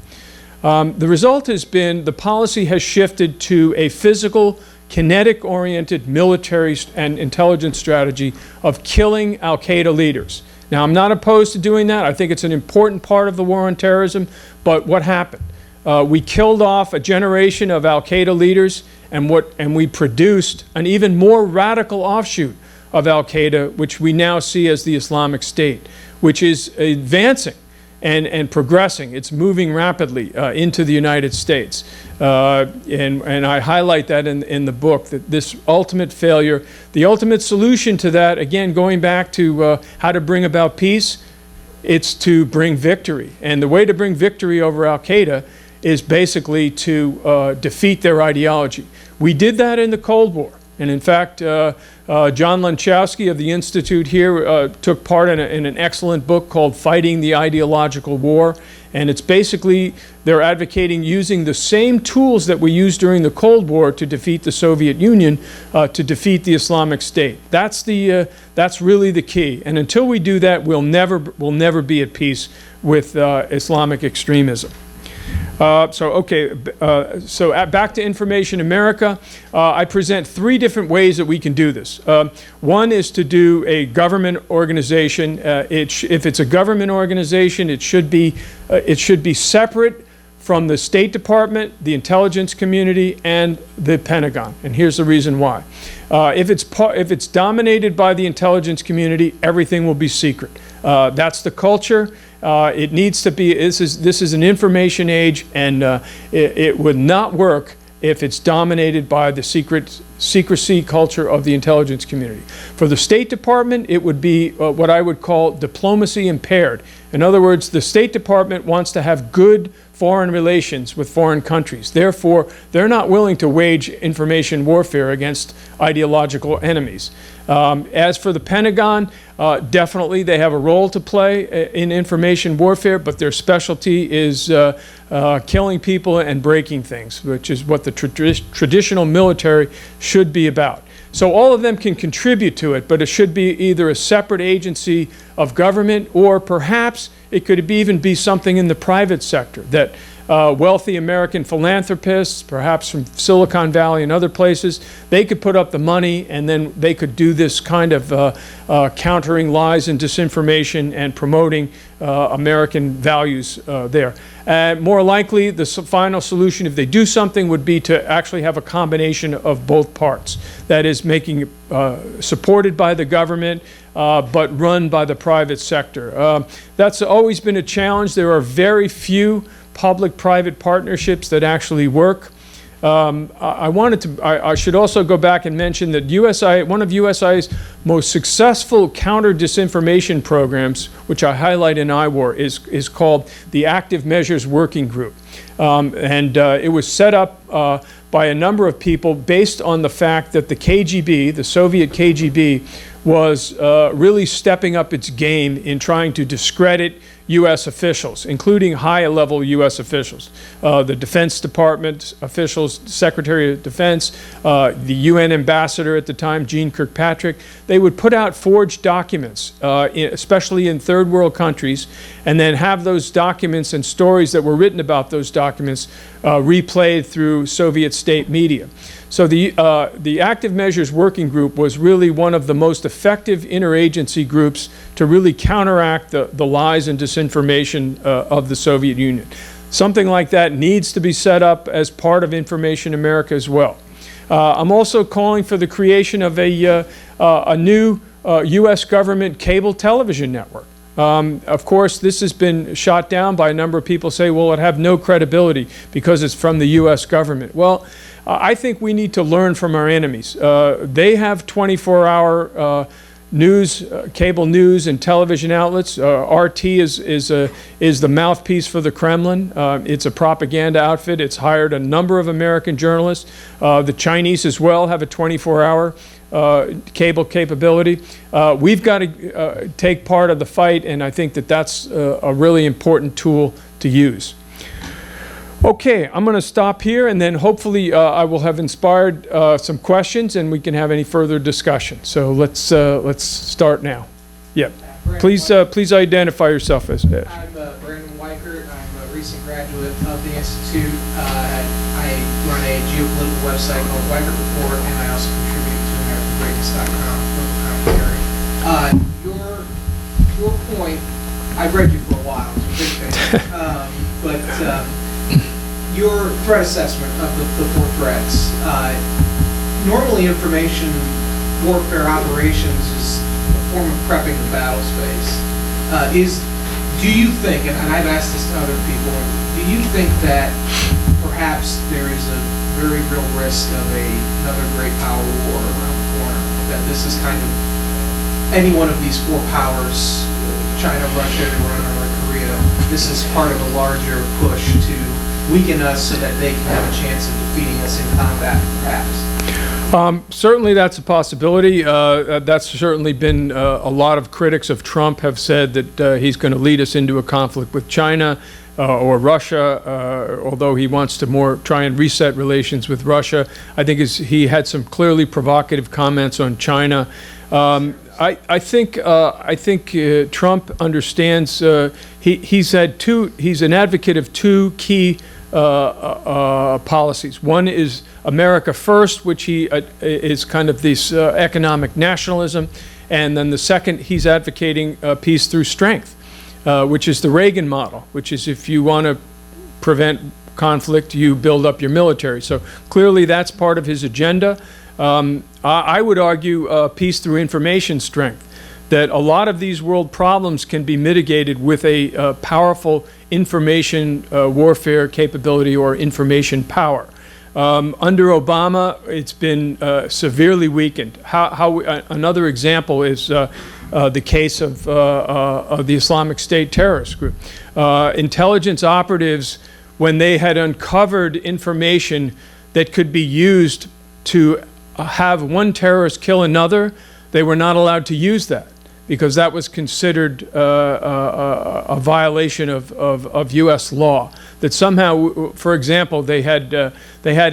S2: The result has been the policy has shifted to a physical, kinetic-oriented military and intelligence strategy of killing al-Qaeda leaders. Now, I'm not opposed to doing that. I think it's an important part of the war on terrorism, but what happened? We killed off a generation of al-Qaeda leaders, and we produced an even more radical offshoot of al-Qaeda, which we now see as the Islamic State, which is advancing and progressing. It's moving rapidly into the United States. And I highlight that in the book, that this ultimate failure, the ultimate solution to that, again, going back to how to bring about peace, it's to bring victory. And the way to bring victory over al-Qaeda is basically to defeat their ideology. We did that in the Cold War. And in fact, John Lunchowski of the Institute here took part in an excellent book called Fighting the Ideological War. And it's basically, they're advocating using the same tools that we used during the Cold War to defeat the Soviet Union, to defeat the Islamic State. That's really the key. And until we do that, we'll never be at peace with Islamic extremism. Back to Information America. I present three different ways that we can do this. One is to do a government organization. If it's a government organization, it should be separate from the State Department, the intelligence community, and the Pentagon. And here's the reason why. If it's dominated by the intelligence community, everything will be secret. That's the culture. It needs to be, this is an information age, and it would not work if it's dominated by the secrecy culture of the intelligence community. For the State Department, it would be what I would call diplomacy impaired. In other words, the State Department wants to have good foreign relations with foreign countries. Therefore, they're not willing to wage information warfare against ideological enemies. As for the Pentagon, definitely they have a role to play in information warfare, but their specialty is killing people and breaking things, which is what the traditional military should be about. So all of them can contribute to it, but it should be either a separate agency of government, or perhaps it could even be something in the private sector that wealthy American philanthropists, perhaps from Silicon Valley and other places, they could put up the money, and then they could do this kind of countering lies and disinformation and promoting American values there. More likely, the final solution, if they do something, would be to actually have a combination of both parts. That is, making it supported by the government, but run by the private sector. That's always been a challenge. There are very few public-private partnerships that actually work. I should also go back and mention that one of USI's most successful counter-disinformation programs, which I highlight in IWar, is called the Active Measures Working Group. It was set up by a number of people based on the fact that the KGB, the Soviet KGB, was really stepping up its game in trying to discredit U.S. officials, including high-level U.S. officials, the Defense Department officials, Secretary of Defense, the UN ambassador at the time, Jeane Kirkpatrick. They would put out forged documents, especially in third world countries, and then have those documents and stories that were written about those documents replayed through Soviet state media. So the Active Measures Working Group was really one of the most effective interagency groups to really counteract the lies and disinformation of the Soviet Union. Something like that needs to be set up as part of Information America as well. I'm also calling for the creation of a new U.S. government cable television network. Of course, this has been shot down by a number of people say, well, it have no credibility because it's from the U.S. government. Well, I think we need to learn from our enemies. They have 24-hour news, cable news and television outlets. RT is the mouthpiece for the Kremlin. It's a propaganda outfit. It's hired a number of American journalists. The Chinese as well have a 24-hour cable capability. We've got to take part of the fight, and I think that that's a really important tool to use. Okay, I'm going to stop here, and then hopefully I will have inspired some questions, and we can have any further discussion. So let's start now. Yeah, please identify yourself as.
S3: I'm Brandon Weichert. I'm a recent graduate of the Institute. I run a geopolitical website called Weichert Report, and I also contribute to AmericanGreatness.com local commentary. Your point, I've read you for a while, so big fan. But your threat assessment of the four threats. Normally, information warfare operations is a form of prepping the battle space. Do you think, and I've asked this to other people, do you think that perhaps there is a very real risk of another great power war around the corner? That this is kind of any one of these four powers, China, Russia, Iran, or Korea, this is part of a larger push to weaken us so that they can have a chance of defeating us in combat, perhaps?
S2: Certainly that's a possibility. That's certainly been a lot of critics of Trump have said that he's going to lead us into a conflict with China or Russia, although he wants to try and reset relations with Russia. I think he had some clearly provocative comments on China. I think Trump understands. He's an advocate of two key policies. One is America First, which he is kind of this economic nationalism, and then the second, he's advocating peace through strength, which is the Reagan model, which is if you want to prevent conflict, you build up your military. So clearly that's part of his agenda. I would argue peace through information strength, that a lot of these world problems can be mitigated with a powerful information warfare capability or information power. Under Obama, it's been severely weakened. Another example is the case of the Islamic State terrorist group. Intelligence operatives, when they had uncovered information that could be used to have one terrorist kill another, they were not allowed to use that, because that was considered a violation of U.S. law. That somehow, for example, they had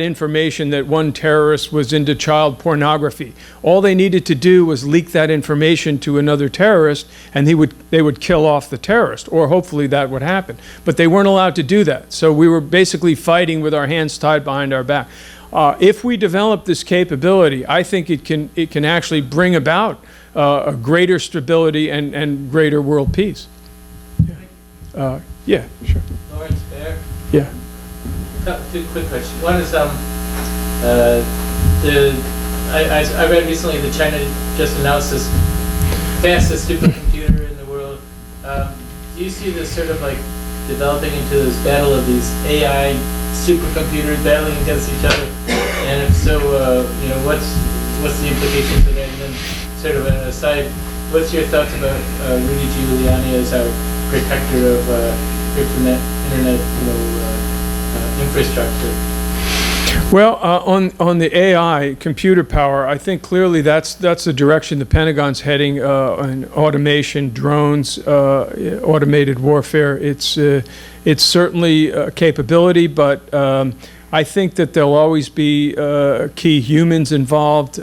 S2: information that one terrorist was into child pornography. All they needed to do was leak that information to another terrorist, and they would kill off the terrorist, or hopefully that would happen. But they weren't allowed to do that. So we were basically fighting with our hands tied behind our back. If we develop this capability, I think it can actually bring about a greater stability and greater world peace. Yeah, sure.
S4: Lawrence Bear.
S2: Yeah.
S4: Two quick questions. One is I read recently that China just announced this fastest supercomputer in the world. Do you see this sort of like developing into this battle of these AI supercomputers battling against each other? And if so, what's the implications of that? And then sort of an aside, what's your thoughts about Rudy Giuliani as our protector of internet infrastructure?
S2: Well, on the AI computer power, I think clearly that's the direction the Pentagon's heading. On automation, drones, automated warfare. It's certainly a capability, but I think that there'll always be key humans involved.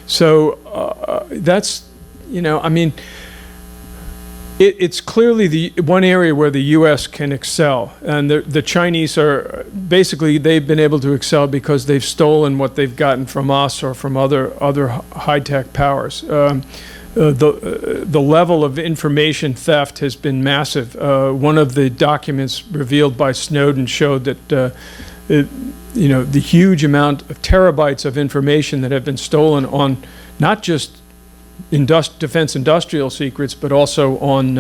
S2: So that's, it's clearly the one area where the U.S. can excel. And the Chinese are, basically, they've been able to excel because they've stolen what they've gotten from us or from other high-tech powers. The level of information theft has been massive. One of the documents revealed by Snowden showed that the huge amount of terabytes of information that have been stolen on not just defense industrial secrets, but also on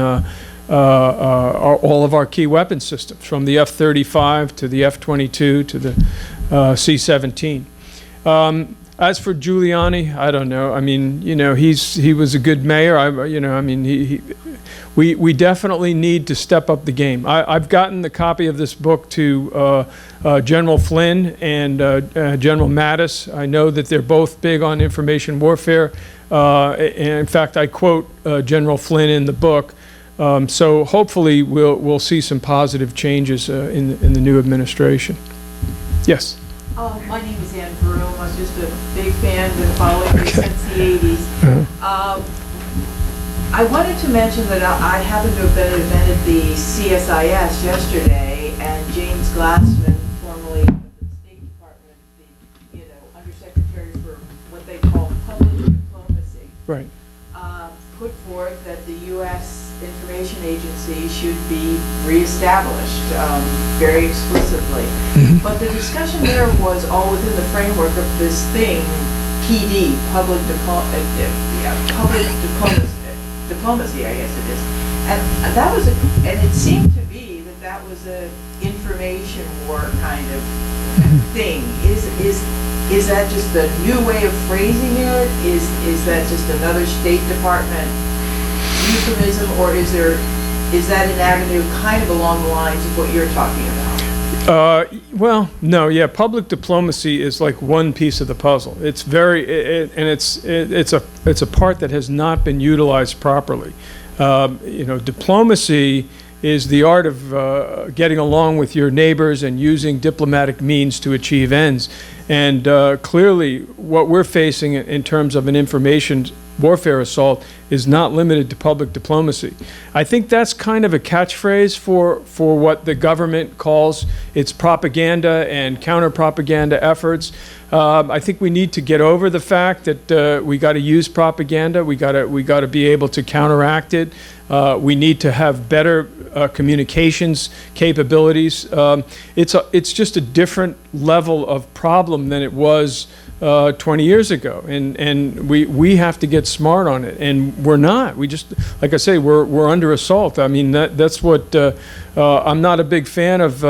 S2: all of our key weapon systems, from the F-35 to the F-22 to the C-17. As for Giuliani, I don't know. I mean, he was a good mayor. We definitely need to step up the game. I've gotten the copy of this book to General Flynn and General Mattis. I know that they're both big on information warfare. And in fact, I quote General Flynn in the book. So hopefully we'll see some positive changes in the new administration. Yes.
S5: My name is Ann Broom. I'm just a big fan, been following you since the 80s. I wanted to mention that I happened to have been invented the CSIS yesterday, and James Glassman, formerly of the State Department, the Undersecretary for what they call public diplomacy,
S2: Right.
S5: put forth that the U.S. Information Agency should be reestablished very explicitly. But the discussion there was all within the framework of this thing, PD, public diplomacy, I guess it is. And that was, and it seemed to be that was a information war kind of thing. Is that just a new way of phrasing it? Is that just another State Department euphemism, or is that an avenue kind of along the lines of what you're talking about?
S2: Well, no, yeah, public diplomacy is like one piece of the puzzle. It's it's a part that has not been utilized properly. Diplomacy is the art of getting along with your neighbors and using diplomatic means to achieve ends. And clearly, what we're facing in terms of an information warfare assault is not limited to public diplomacy. I think that's kind of a catchphrase for what the government calls its propaganda and counter-propaganda efforts. I think we need to get over the fact that we got to use propaganda. We got to be able to counteract it. We need to have better communications capabilities. It's just a different level of problem than it was 20 years ago, and we have to get smart on it, and we're not. We just, like I say, we're under assault. I mean, that's what I'm not a big fan of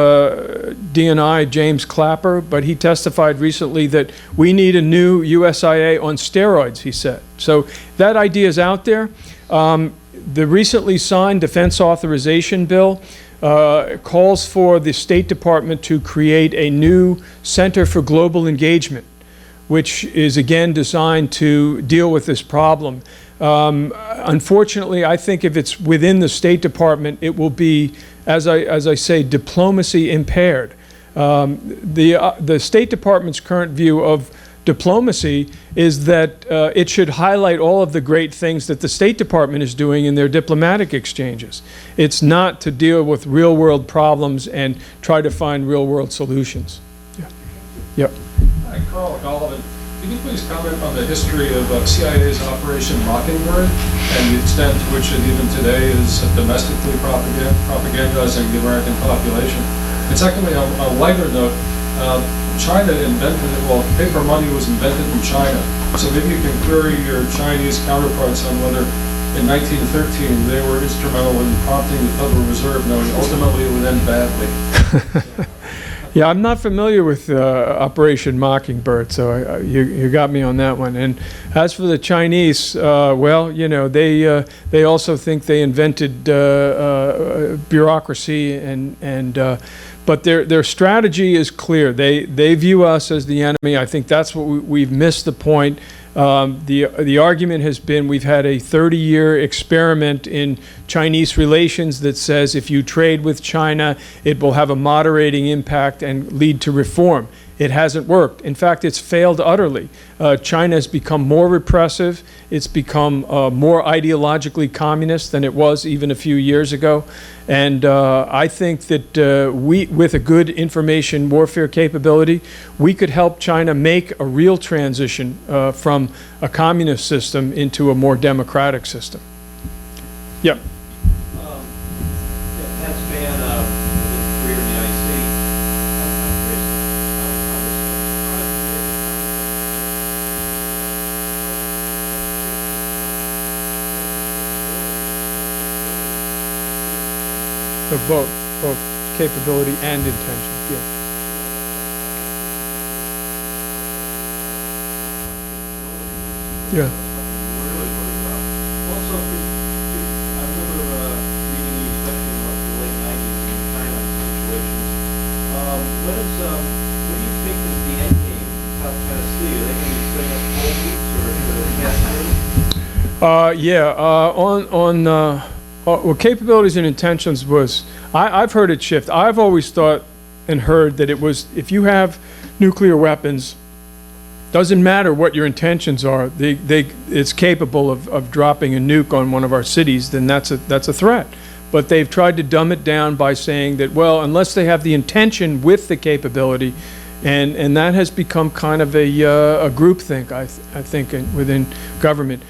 S2: D&I James Clapper, but he testified recently that we need a new USIA on steroids, he said. So that idea is out there. The recently signed defense authorization bill calls for the State Department to create a new Center for Global Engagement, which is again designed to deal with this problem. Unfortunately, I think if it's within the State Department, it will be, as I say, diplomacy impaired. The State Department's current view of diplomacy is that it should highlight all of the great things that the State Department is doing in their diplomatic exchanges. It's not to deal with real-world problems and try to find real-world solutions. Yeah. Yep.
S6: Hi, Carl Gollivan. Can you please comment on the history of CIA's Operation Mockingbird and the extent to which it even today is domestically propagandizing the American population? And secondly, on a lighter note, China invented it, well, paper money was invented in China. So maybe you can query your Chinese counterparts on whether in 1913 they were instrumental in prompting the Federal Reserve, knowing ultimately it would end badly.
S2: Yeah, I'm not familiar with Operation Mockingbird, so you got me on that one. And as for the Chinese, well, they also think they invented bureaucracy, but their strategy is clear. They view us as the enemy. I think that's what we've missed the point. The argument has been we've had a 30-year experiment in Chinese relations that says if you trade with China, it will have a moderating impact and lead to reform. It hasn't worked. In fact, it's failed utterly. China has become more repressive. It's become more ideologically communist than it was even a few years ago. And I think that with a good information warfare capability, we could help China make a real transition from a communist system into a more democratic system. Yep.
S7: That's been a career in the United States.
S2: So both capability and intention. Yeah. Yeah.
S7: Also, I remember reading you especially about the late 90s in China situations. What do you think is the end game in South China Sea? Are they going to be setting up coal beats or cast
S2: well, capabilities and intentions was, I've heard it shift. I've always thought and heard that it was, if you have nuclear weapons, doesn't matter what your intentions are, it's capable of dropping a nuke on one of our cities, then that's a threat. But they've tried to dumb it down by saying that, well, unless they have the intention with the capability, and that has become kind of a groupthink, I think, within government.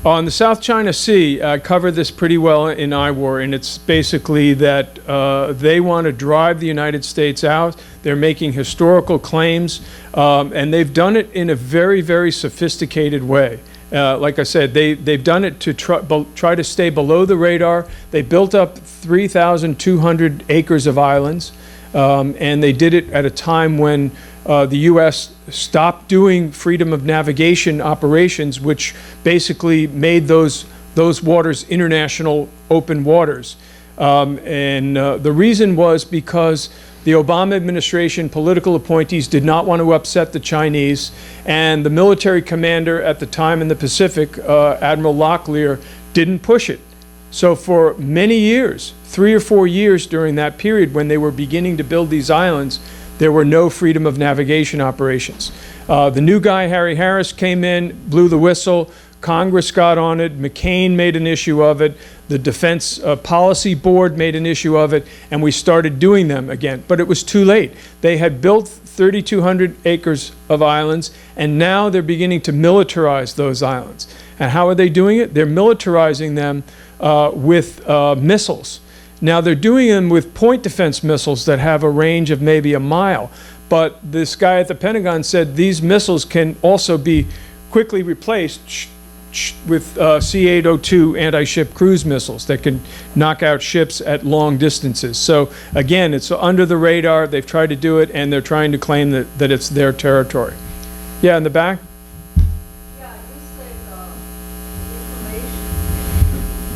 S2: On the South China Sea, I covered this pretty well in IWar, and it's basically that they want to drive the United States out. They're making historical claims, and they've done it in a very, very sophisticated way. Like I said, they've done it to try to stay below the radar. They built up 3,200 acres of islands, and they did it at a time when the U.S. stopped doing freedom of navigation operations, which basically made those waters international open waters. The reason was because the Obama administration political appointees did not want to upset the Chinese, and the military commander at the time in the Pacific, Admiral Locklear, didn't push it. So for many years, 3 or 4 years during that period when they were beginning to build these islands, there were no freedom of navigation operations. The new guy, Harry Harris, came in, blew the whistle. Congress got on it. McCain made an issue of it. The Defense Policy Board made an issue of it, and we started doing them again. But it was too late. They had built 3,200 acres of islands, and now they're beginning to militarize those islands. And how are they doing it? They're militarizing them with missiles. Now, they're doing them with point defense missiles that have a range of maybe a mile. But this guy at the Pentagon said these missiles can also be quickly replaced with C-802 anti-ship cruise missiles that can knock out ships at long distances. So again, it's under the radar. They've tried to do it, and they're trying to claim that it's their territory. Yeah, in the back?
S8: Yeah, you said information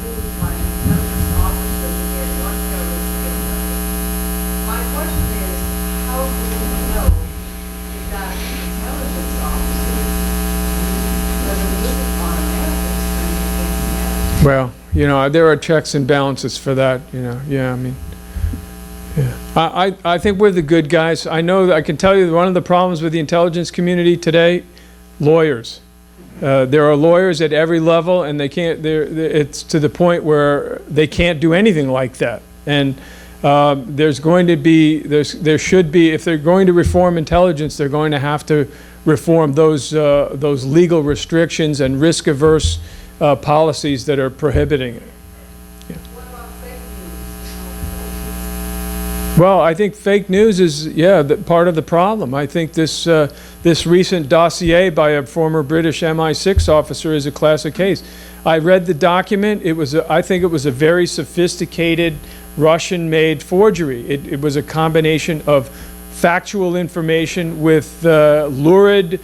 S8: through my intelligence officer to get one terrorist killed. My question is, how do we know if that intelligence officer doesn't look upon America as friendly against America?
S2: Well, you know, there are checks and balances for that, you know. Yeah, I mean, yeah. I think we're the good guys. I know, I can tell you one of the problems with the intelligence community today, lawyers. There are lawyers at every level, and they can't, it's to the point where they can't do anything like that. And there's going to be, there should be, if they're going to reform intelligence, they're going to have to reform those legal restrictions and risk-averse policies that are prohibiting it.
S8: What about fake news?
S2: Well, I think fake news is, yeah, part of the problem. I think this recent dossier by a former British MI6 officer is a classic case. I read the document. I think it was a very sophisticated Russian-made forgery. It was a combination of factual information with lurid,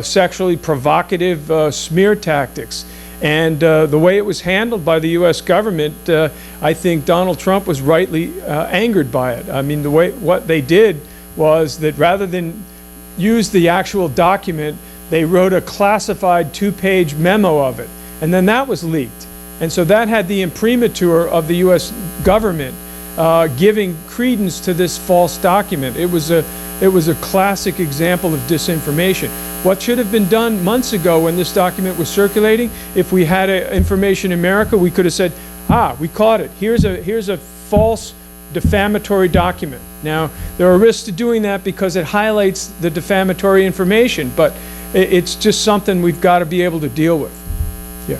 S2: sexually provocative smear tactics. And the way it was handled by the U.S. government, I think Donald Trump was rightly angered by it. I mean, what they did was that rather than use the actual document, they wrote a classified 2-page memo of it. And then that was leaked. And so that had the imprimatur of the U.S. government giving credence to this false document. It was a classic example of disinformation. What should have been done months ago when this document was circulating, if we had information in America, we could have said, we caught it. Here's a false defamatory document. Now, there are risks to doing that because it highlights the defamatory information, but it's just something we've got to be able to deal with. Yeah.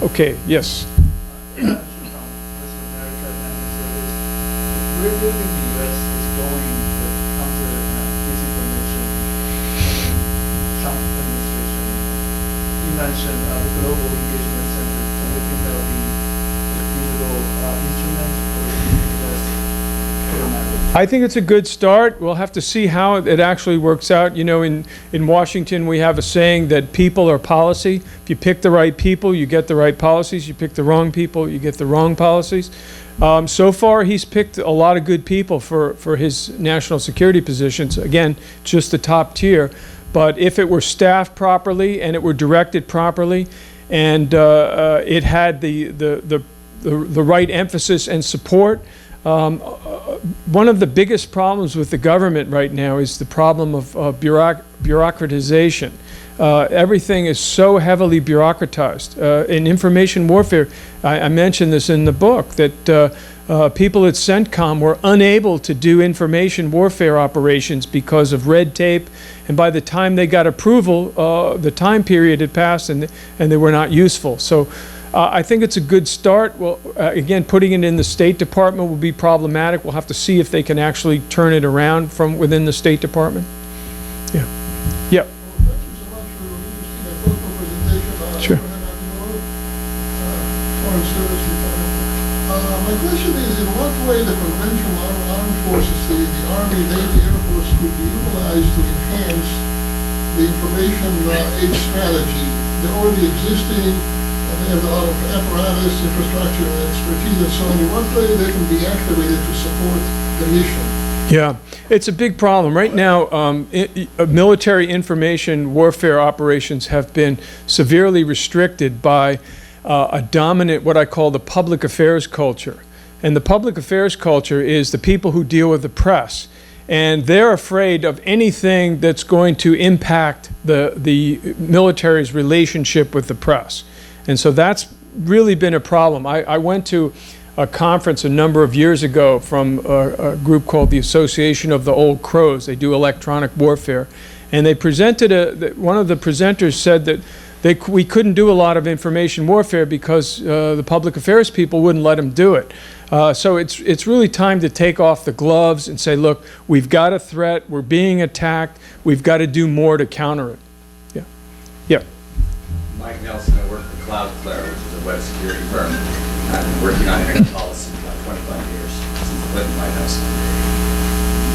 S2: Okay, yes.
S7: Where do you think the U.S. is going with counter disinformation in Trump administration? You mentioned the Global Engagement Center. Do you think that will be a feasible instrument, or do you think that's problematic?
S2: I think it's a good start. We'll have to see how it actually works out. You know, in Washington, we have a saying that people are policy. If you pick the right people, you get the right policies. You pick the wrong people, you get the wrong policies. So far, he's picked a lot of good people for his national security positions. Again, just the top tier. But if it were staffed properly and it were directed properly, and it had the right emphasis and support. One of the biggest problems with the government right now is the problem of bureaucratization. Everything is so heavily bureaucratized. In information warfare, I mentioned this in the book, that people at CENTCOM were unable to do information warfare operations because of red tape, and by the time they got approval, the time period had passed and they were not useful. So I think it's a good start. Well, again, putting it in the State Department will be problematic. We'll have to see if they can actually turn it around from within the State Department. Yeah. Yeah.
S9: Thank you so much for releasing a thoughtful presentation.
S2: Sure.
S9: Foreign Service Retirement. My question is, in what way the conventional armed forces, the Army, Navy, Air Force, could be utilized to enhance the information age strategy? They're already existing, and they have a lot of apparatus, infrastructure, and expertise, and so on. In what way they can be activated to support the mission?
S2: Yeah, it's a big problem. Right now, military information warfare operations have been severely restricted by a dominant, what I call the public affairs culture. And the public affairs culture is the people who deal with the press. And they're afraid of anything that's going to impact the military's relationship with the press. And so that's really been a problem. I went to a conference a number of years ago from a group called the Association of the Old Crows. They do electronic warfare. And they presented, one of the presenters said that we couldn't do a lot of information warfare because the public affairs people wouldn't let them do it. So it's really time to take off the gloves and say, look, we've got a threat, we're being attacked, we've got to do more to counter it. Yeah. Yeah.
S10: Mike Nelson, I work for Cloudflare, which is a web security firm. I've been working on internet policy for about 25 years, since the Clinton White House.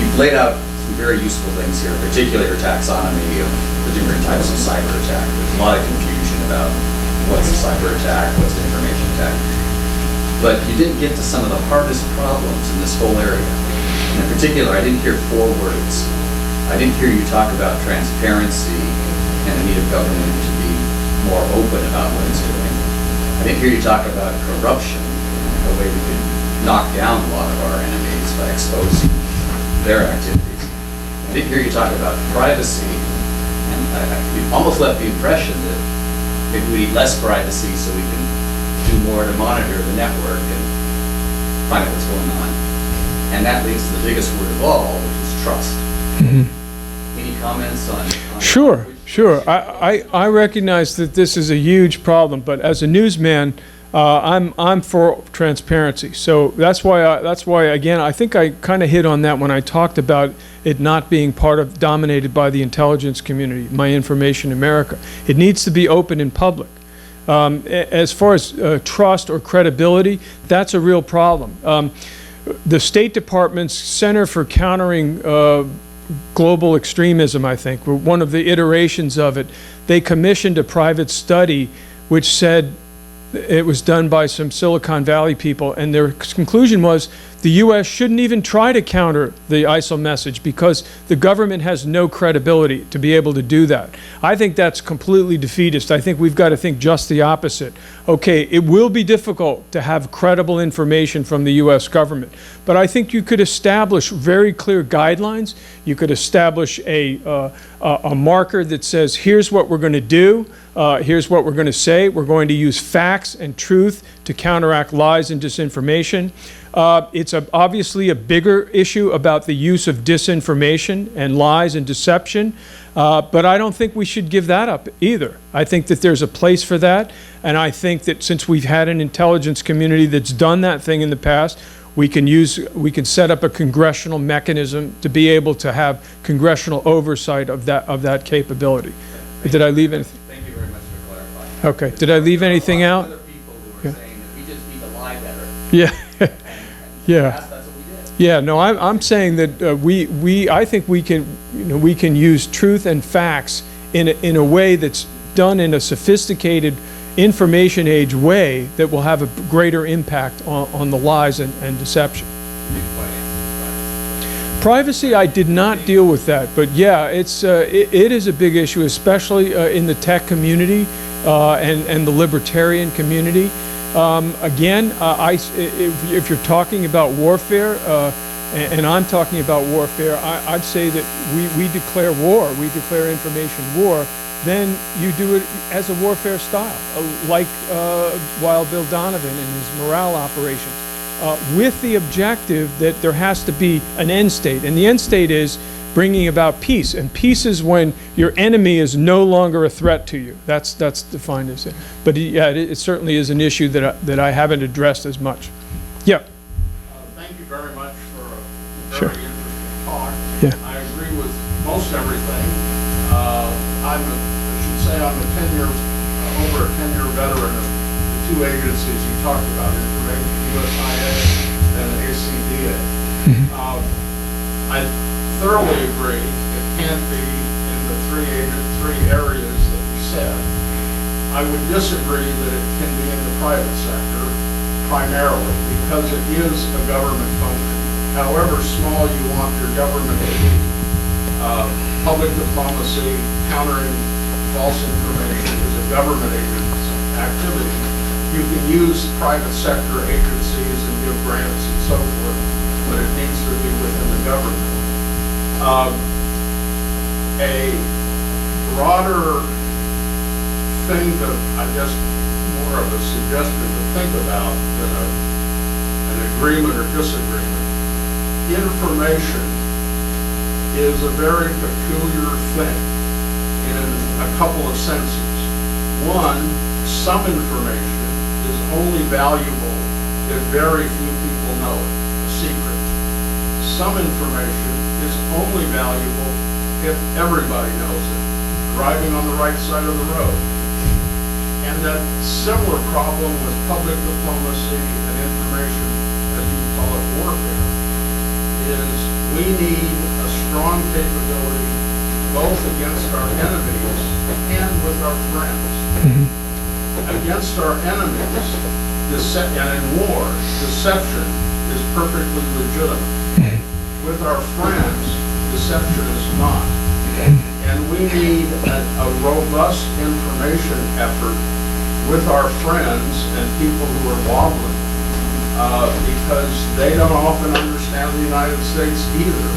S10: You've laid out some very useful things here, particularly your taxonomy of the different types of cyber attack. There's a lot of confusion about what's a cyber attack, what's an information attack. But you didn't get to some of the hardest problems in this whole area. And in particular, I didn't hear 4 words. I didn't hear you talk about transparency and the need of government to be more open about what it's doing. I didn't hear you talk about corruption, the way we could knock down a lot of our enemies by exposing their activities. I didn't hear you talk about privacy, and you almost left the impression that maybe we need less privacy so we can do more to monitor the network and find out what's going on. And that leads to the biggest word of all, which is trust. Mm-hmm. Any comments on
S2: Sure. Sure, I recognize that this is a huge problem, but as a newsman, I'm for transparency. So that's why again, I think I kind of hit on that when I talked about it not being dominated by the intelligence community, My Information America. It needs to be open in public. As far as trust or credibility, that's a real problem. The State Department's Center for Countering Global Extremism, I think, were one of the iterations of it. They commissioned a private study which said it was done by some Silicon Valley people, and their conclusion was the U.S. shouldn't even try to counter the ISIL message because the government has no credibility to be able to do that. I think that's completely defeatist. I think we've got to think just the opposite. Okay, it will be difficult to have credible information from the U.S. government, but I think you could establish very clear guidelines. You could establish a marker that says, here's what we're going to do. Here's what we're going to say. We're going to use facts and truth to counteract lies and disinformation. It's obviously a bigger issue about the use of disinformation and lies and deception, but I don't think we should give that up either. I think that there's a place for that, and I think that since we've had an intelligence community that's done that thing in the past, we can set up a congressional mechanism to be able to have congressional oversight of that capability. Did I leave anything?
S10: Thank you very much for clarifying.
S2: Okay. Did I leave anything out?
S10: Other people who were saying that we just need to lie better.
S2: Yeah. Yeah.
S10: That's what we did.
S2: Yeah. No, I'm saying that I think we can use truth and facts in a way that's done in a sophisticated information age way that will have a greater impact on the lies and deception. Privacy, I did not deal with that, but yeah, it is a big issue, especially in the tech community. and the libertarian community. Again, if you're talking about warfare, and I'm talking about warfare, I'd say that we declare war, we declare information war, then you do it as a warfare style, like Wild Bill Donovan and his morale operations, with the objective that there has to be an end state. And the end state is bringing about peace. And peace is when your enemy is no longer a threat to you. That's defined as it. But yeah, it certainly is an issue that I haven't addressed as much. Yeah.
S11: Thank you very much for a
S2: Sure.
S11: very interesting talk.
S2: Yeah.
S11: I agree with most everything. I should say I'm over a 10-year veteran of the two agencies you talked about, information, USIA and the ACDA. I thoroughly agree it can't be in the three areas that you said. I would disagree that it can be in the private sector primarily because it is a government function. However small you want your government to be, public diplomacy, countering false information is a government activity. You can use private sector agencies and give grants and so forth, but it needs to be within the government. A broader thing that I guess more of a suggestion to think about than an agreement or disagreement. Information is a very peculiar thing in a couple of senses. One, some information is only valuable if very few people know it, a secret. Some information is only valuable if everybody knows it, driving on the right side of the road. And that similar problem with public diplomacy and information, as you call it, warfare, is we need a strong capability both against our enemies and with our friends. Against our enemies, and in war, deception is perfectly legitimate. With our friends, deception is not. And we need a robust information effort with our friends and people who are wobbling, because they don't often understand the United States either.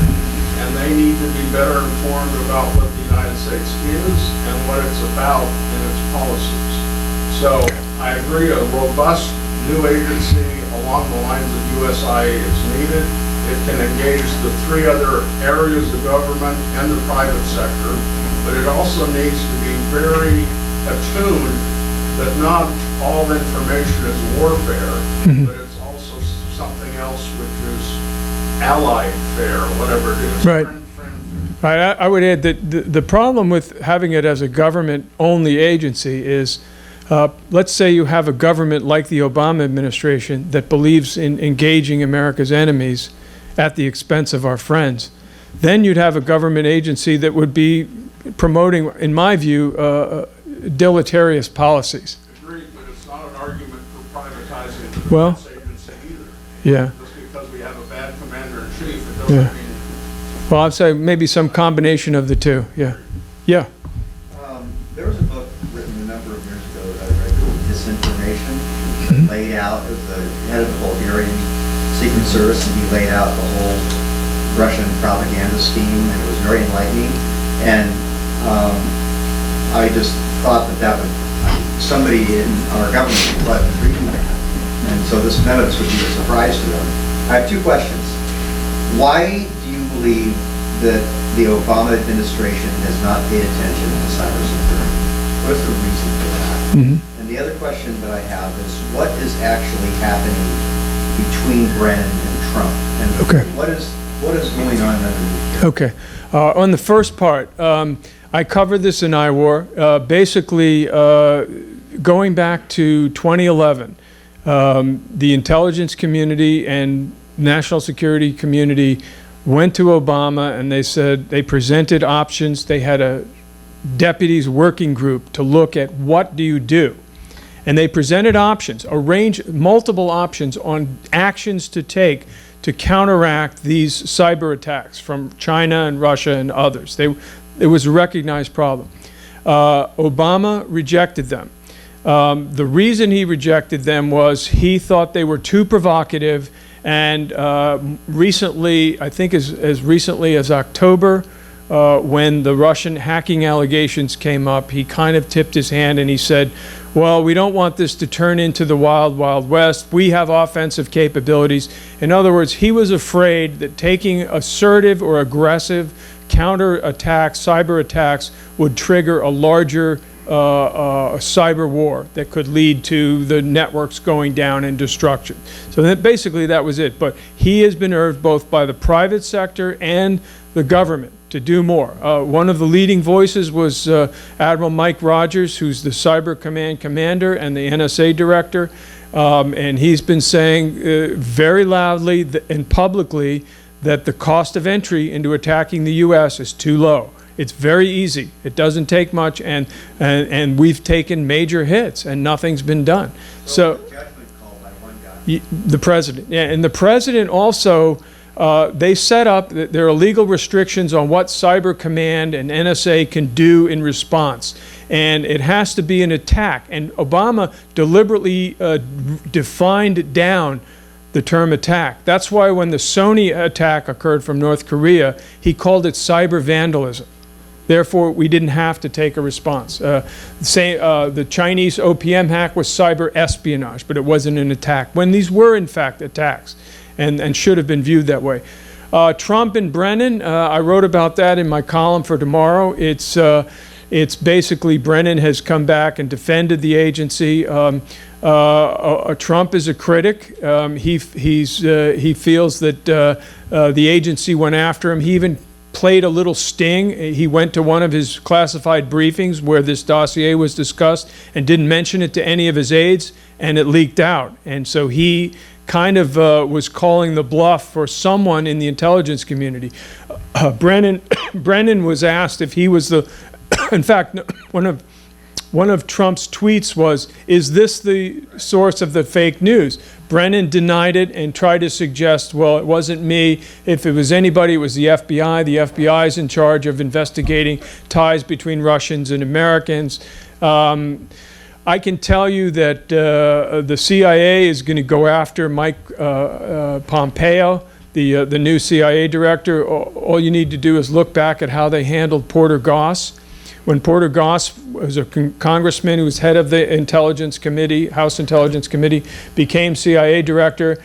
S11: And they need to be better informed about what the United States is and what it's about in its policies. So I agree, a robust new agency along the lines of USIA is needed. It can engage the three other areas of government and the private sector, but it also needs to be very attuned that not all information is warfare, but it's also something else which is allied fare, whatever it is.
S2: Right. Right. I would add that the problem with having it as a government-only agency is, let's say you have a government like the Obama administration that believes in engaging America's enemies at the expense of our friends. Then you'd have a government agency that would be promoting, in my view, deleterious policies.
S11: Agreed, but it's not an argument for privatizing the defense agency either.
S2: Yeah.
S11: Just because we have a bad commander-in-chief, it
S2: Yeah.
S11: doesn't mean...
S2: Well, I'd say maybe some combination of the two. Yeah. Yeah.
S12: There was a book written a number of years ago that I read called Disinformation. He laid out, as the head of the Bulgarian Secret Service, and he laid out the whole Russian propaganda scheme, and it was very enlightening. And I just thought that would, somebody in our government would have been reading that. And so this notice would be a surprise to them. I have two questions. Why do you believe that the Obama administration has not paid attention to cybersecurity? What's the reason for that? And the other question that I have is, what is actually happening between Brennan and Trump? And what is going on underneath here?
S2: Okay. On the first part, I covered this in IWar. Basically, going back to 2011, the intelligence community and national security community went to Obama and they said, they presented options. They had a deputies working group to look at what do you do. And they presented options, multiple options on actions to take to counteract these cyber attacks from China and Russia and others. It was a recognized problem. Obama rejected them. The reason he rejected them was he thought they were too provocative, and recently, I think as recently as October, when the Russian hacking allegations came up, he kind of tipped his hand and he said, well, we don't want this to turn into the wild, wild west. We have offensive capabilities. In other words, he was afraid that taking assertive or aggressive counterattacks, cyber attacks, would trigger a larger cyber war that could lead to the networks going down and destruction. So that basically that was it. But he has been urged both by the private sector and the government to do more. One of the leading voices was Admiral Mike Rogers, who's the Cyber Command Commander and the NSA Director, and he's been saying very loudly and publicly that the cost of entry into attacking the U.S. is too low. It's very easy. It doesn't take much, and we've taken major hits, and nothing's been done. So
S12: Judgment call by one guy.
S2: the president, yeah, and the president also. They set up, there are legal restrictions on what Cyber Command and NSA can do in response. And it has to be an attack. And Obama deliberately defined down the term attack. That's why when the Sony attack occurred from North Korea, he called it cyber vandalism. Therefore, we didn't have to take a response. The Chinese OPM hack was cyber espionage, but it wasn't an attack, when these were in fact attacks. And should have been viewed that way. Trump and Brennan, I wrote about that in my column for tomorrow. It's basically Brennan has come back and defended the agency. Trump is a critic. He feels that the agency went after him. He even played a little sting. He went to one of his classified briefings where this dossier was discussed and didn't mention it to any of his aides, and it leaked out. And so he kind of was calling the bluff for someone in the intelligence community. Brennan was asked if he was the, in fact, one of Trump's tweets was, "Is this the source of the fake news?" Brennan denied it and tried to suggest, well, it wasn't me. If it was anybody, it was the FBI. The FBI is in charge of investigating ties between Russians and Americans. I can tell you that the CIA is going to go after Mike Pompeo, the new CIA director. All you need to do is look back at how they handled Porter Goss. When Porter Goss was a congressman who was head of the Intelligence Committee, House Intelligence Committee, became CIA director.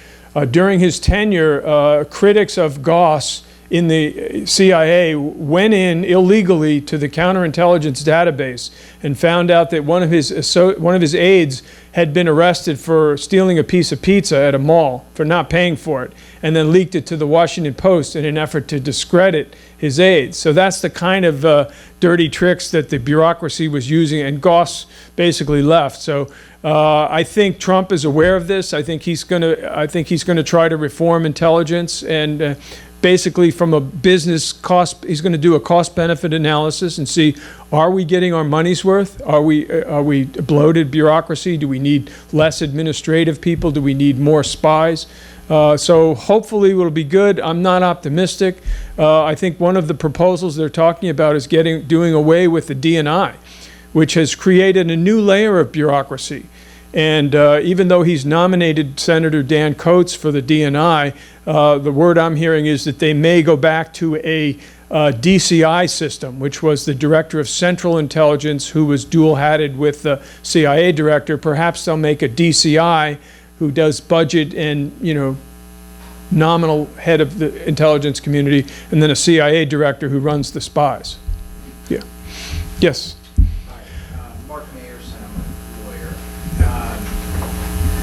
S2: During his tenure, critics of Goss in the CIA went in illegally to the counterintelligence database and found out that one of his aides had been arrested for stealing a piece of pizza at a mall for not paying for it, and then leaked it to the Washington Post in an effort to discredit his aides. So that's the kind of dirty tricks that the bureaucracy was using, and Goss basically left. So I think Trump is aware of this. I think he's going to try to reform intelligence, and basically from a business cost, he's going to do a cost-benefit analysis and see, are we getting our money's worth? Are we bloated bureaucracy? Do we need less administrative people? Do we need more spies? So hopefully it'll be good. I'm not optimistic. I think one of the proposals they're talking about is doing away with the DNI, which has created a new layer of bureaucracy. And even though he's nominated Senator Dan Coates for the DNI, the word I'm hearing is that they may go back to a DCI system, which was the Director of Central Intelligence who was dual-hatted with the CIA director. Perhaps they'll make a DCI who does budget and, nominal head of the intelligence community, and then a CIA director who runs the spies. Yeah. Yes.
S3: Mark Mayerson, I'm a lawyer.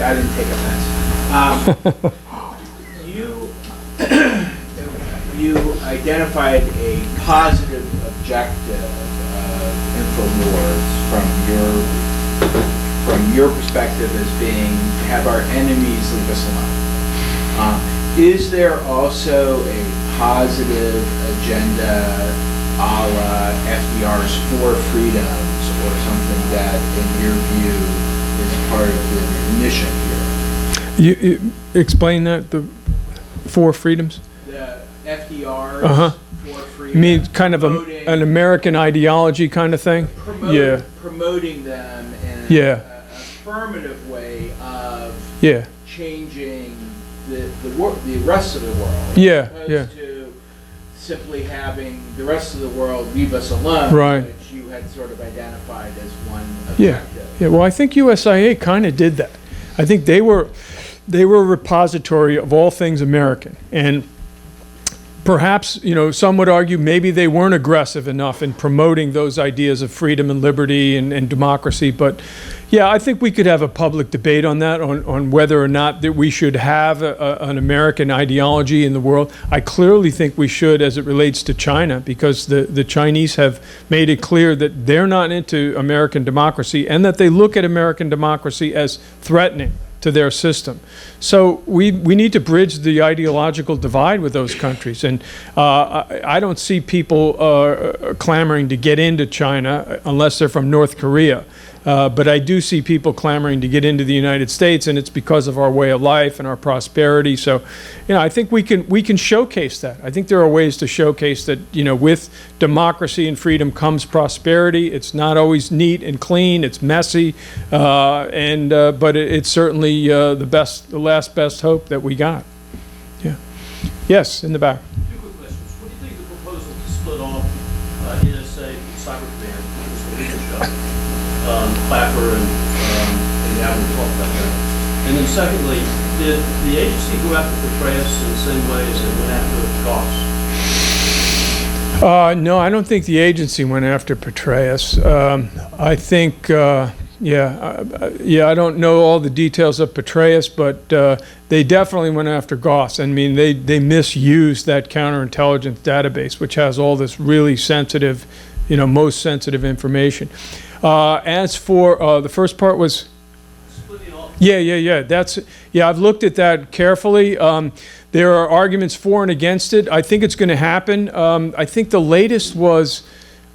S3: I didn't take offense. You identified a positive objective of InfoWars from your perspective as being to have our enemies leave us alone. Is there also a positive agenda a la FDR's Four Freedoms or something that, in your view, is part of the mission here?
S2: You explain that, the Four Freedoms?
S3: The FDR's Four Freedoms.
S2: You mean kind of an American ideology kind of thing? Yeah.
S7: Promoting them in
S2: Yeah.
S7: an affirmative way of
S2: Yeah.
S7: changing the rest of the world.
S2: Yeah,
S7: As
S2: yeah.
S7: opposed to simply having the rest of the world leave us alone,
S2: Right.
S7: which you had sort of identified as one
S2: Yeah.
S7: objective.
S2: Yeah. Well, I think USIA kind of did that. I think they were a repository of all things American, and perhaps, some would argue maybe they weren't aggressive enough in promoting those ideas of freedom and liberty and democracy. But yeah, I think we could have a public debate on that, on whether or not that we should have an American ideology in the world. I clearly think we should as it relates to China, because the Chinese have made it clear that they're not into American democracy and that they look at American democracy as threatening to their system. So we need to bridge the ideological divide with those countries. And I don't see people clamoring to get into China unless they're from North Korea. But I do see people clamoring to get into the United States, and it's because of our way of life and our prosperity. So, I think we can showcase that. I think there are ways to showcase that, with democracy and freedom comes prosperity. It's not always neat and clean. It's messy, but it's certainly the last best hope that we got. Yeah. Yes, in the back.
S13: Two quick questions. What do you think of the proposal to split off NSA Cyber Command, which is the legal shop? Clapper and Yavin talked about that. And then secondly, did the agency go after Petraeus in the same way as it went after Goss?
S2: No, I don't think the agency went after Petraeus. I think, I don't know all the details of Petraeus, but they definitely went after Goss. I mean, they misused that counterintelligence database, which has all this really sensitive, most sensitive information. As for the first part was, I've looked at that carefully. There are arguments for and against it. I think it's going to happen. I think the latest was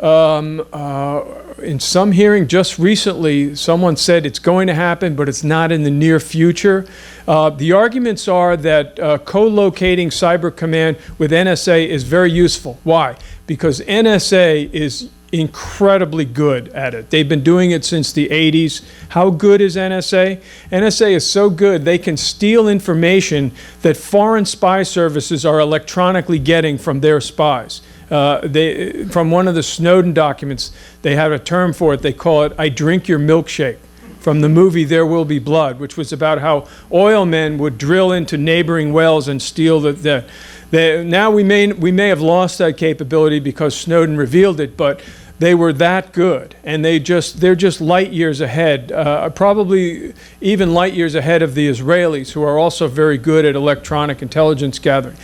S2: in some hearing just recently, someone said it's going to happen, but it's not in the near future. The arguments are that co-locating Cyber Command with NSA is very useful. Why? Because NSA is incredibly good at it. They've been doing it since the 80s. How good is NSA? NSA is so good they can steal information that foreign spy services are electronically getting from their spies. From one of the Snowden documents, they have a term for it. They call it, "I drink your milkshake," from the movie There Will Be Blood, which was about how oil men would drill into neighboring wells and steal now we may have lost that capability because Snowden revealed it, but they were that good, and they're just light years ahead, probably even light years ahead of the Israelis, who are also very good at electronic intelligence gathering.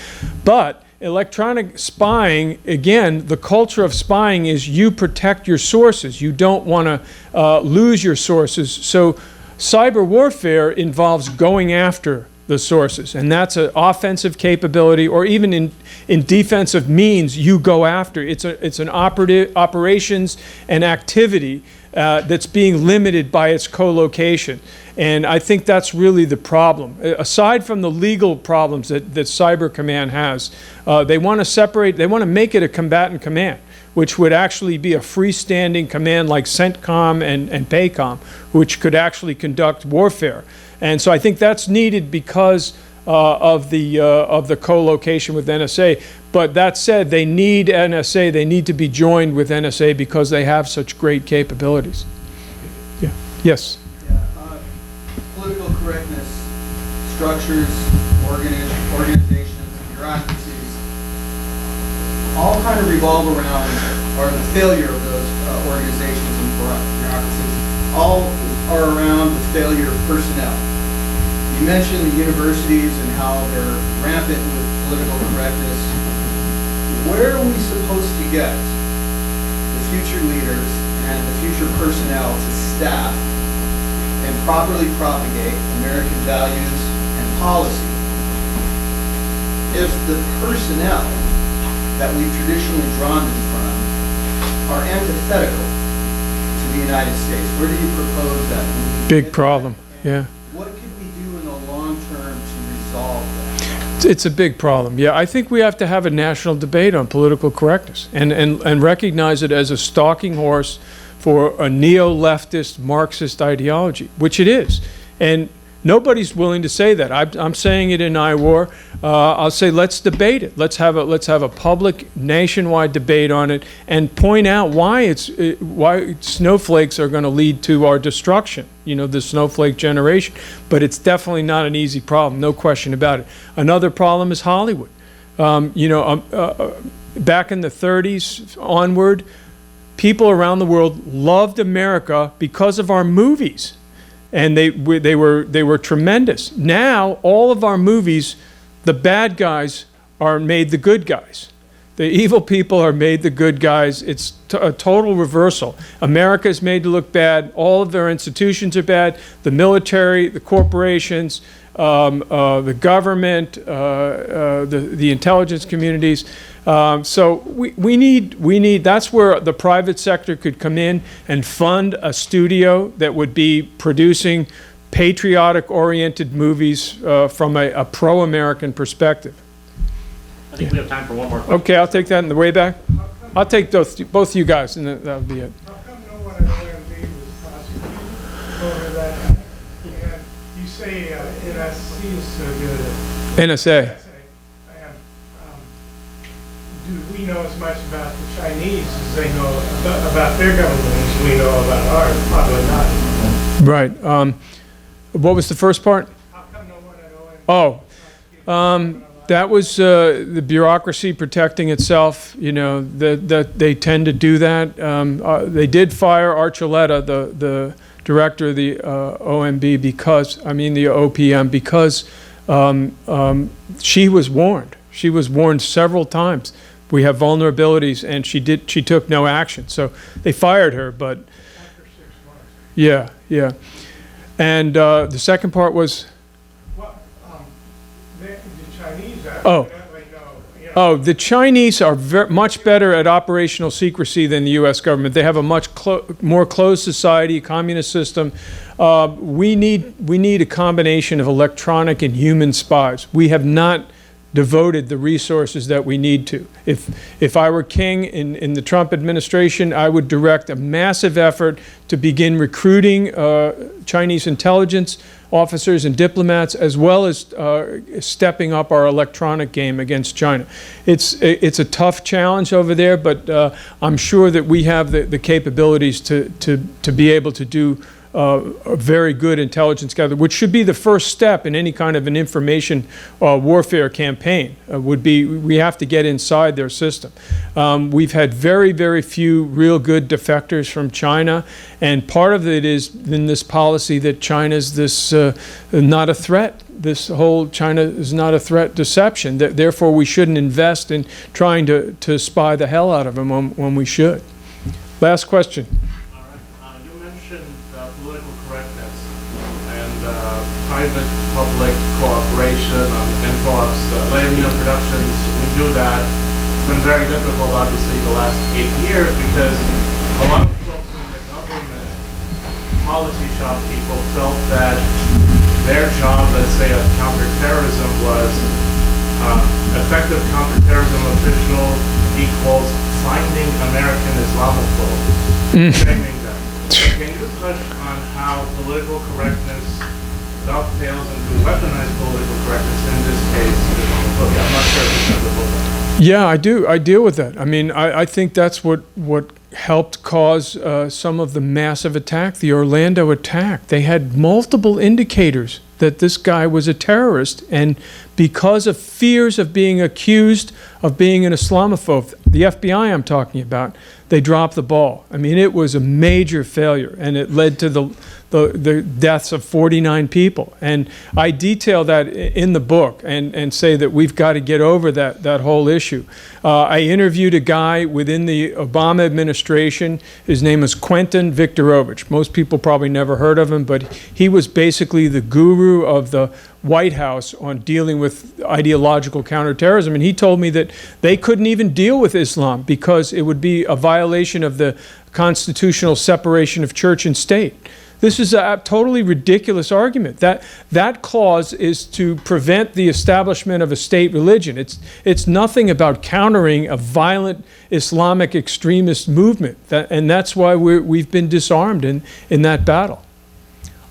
S2: But electronic spying, again, the culture of spying is you protect your sources. You don't want to lose your sources. So cyber warfare involves going after the sources, and that's an offensive capability, or even in defensive means you go after. It's an operations and activity that's being limited by its co-location. And I think that's really the problem. Aside from the legal problems that Cyber Command has, they want to separate, they want to make it a combatant command, which would actually be a freestanding command like CENTCOM and PACOM, which could actually conduct warfare. And so I think that's needed because of the co-location with NSA. But that said, they need NSA. They need to be joined with NSA because they have such great capabilities. Yeah. Yes.
S14: Political correctness, structures, organizations, bureaucracies, all kind of revolve around, or the failure of those organizations and bureaucracies, all are around the failure of personnel. You mentioned the universities and how they're rampant with political correctness. Where are we supposed to get the future leaders and the future personnel to staff and properly propagate American values and policy if the personnel that we've traditionally drawn them from are antithetical to the United States? Where do you propose that?
S2: Big problem, yeah.
S14: What could we do in the long term to resolve that?
S2: It's a big problem. Yeah, I think we have to have a national debate on political correctness and recognize it as a stalking horse for a neo-leftist Marxist ideology, which it is. And nobody's willing to say that. I'm saying it in IWar. I'll say let's debate it. Let's have a public nationwide debate on it and point out why snowflakes are going to lead to our destruction. You know, the snowflake generation. But it's definitely not an easy problem. No question about it. Another problem is Hollywood. Back in the 30s onward, people around the world loved America because of our movies. And they were tremendous. Now, all of our movies, the bad guys are made the good guys. The evil people are made the good guys. It's a total reversal. America is made to look bad. All of their institutions are bad. The military, the corporations, the government, the intelligence communities. So we need, that's where the private sector could come in and fund a studio that would be producing patriotic-oriented movies from a pro-American perspective.
S1: I think we have time for one more question.
S2: Okay, I'll take that in the way back. I'll take both you guys, and that'll be it.
S15: How come no one at OMB was prosecuted over that? And you say NSC is so good at
S2: NSA.
S15: And, do we know as much about the Chinese as they know about their government as we know about ours? Probably not.
S2: Right. What was the first part?
S15: How come no one at OMB?
S2: That was the bureaucracy protecting itself. You know, that they tend to do that. They did fire Archuleta, the director of the OMB, the OPM, because she was warned. She was warned several times. We have vulnerabilities, and she took no action. So they fired her. But
S15: After 6 months.
S2: yeah. And the second part was.
S15: The Chinese
S2: Oh.
S15: know,
S2: The Chinese are much better at operational secrecy than the U.S. government. They have a much more closed society, communist system. We need a combination of electronic and human spies. We have not devoted the resources that we need to. If I were king in the Trump administration, I would direct a massive effort to begin recruiting Chinese intelligence officers and diplomats, as well as stepping up our electronic game against China. It's a tough challenge over there, but I'm sure that we have the capabilities to be able to do a very good intelligence gather, which should be the first step in any kind of an information warfare campaign. We have to get inside their system. We've had very, very few real good defectors from China, and part of it is in this policy that China's this not a threat. This whole China is not a threat deception. Therefore, we shouldn't invest in trying to spy the hell out of them when we should. Last question.
S1: You mentioned political correctness and private-public cooperation on info-ops, land productions. We do that. It's been very difficult, obviously, the last 8 years because a lot of folks in the government, policy shop people, felt that their job, let's say, of counterterrorism was effective counterterrorism official equals finding American Islamophobes, shaming them. Can you touch on how political correctness dovetails into weaponized political correctness in this case? I'm not sure if it's visible.
S2: Yeah, I do. I deal with that. I mean, I think that's what helped cause some of the massive attack, the Orlando attack. They had multiple indicators that this guy was a terrorist, and because of fears of being accused of being an Islamophobe, the FBI I'm talking about, they dropped the ball. I mean, it was a major failure, and it led to the deaths of 49 people. And I detail that in the book and say that we've got to get over that whole issue. I interviewed a guy within the Obama administration. His name is Quentin Viktorovich. Most people probably never heard of him, but he was basically the guru of the White House on dealing with ideological counterterrorism. And he told me that they couldn't even deal with Islam because it would be a violation of the constitutional separation of church and state. This is a totally ridiculous argument. That clause is to prevent the establishment of a state religion. It's nothing about countering a violent Islamic extremist movement, and that's why we've been disarmed in that battle.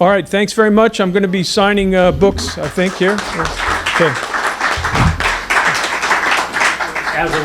S2: All right, thanks very much. I'm going to be signing books, I think, here. Okay.
S1: As a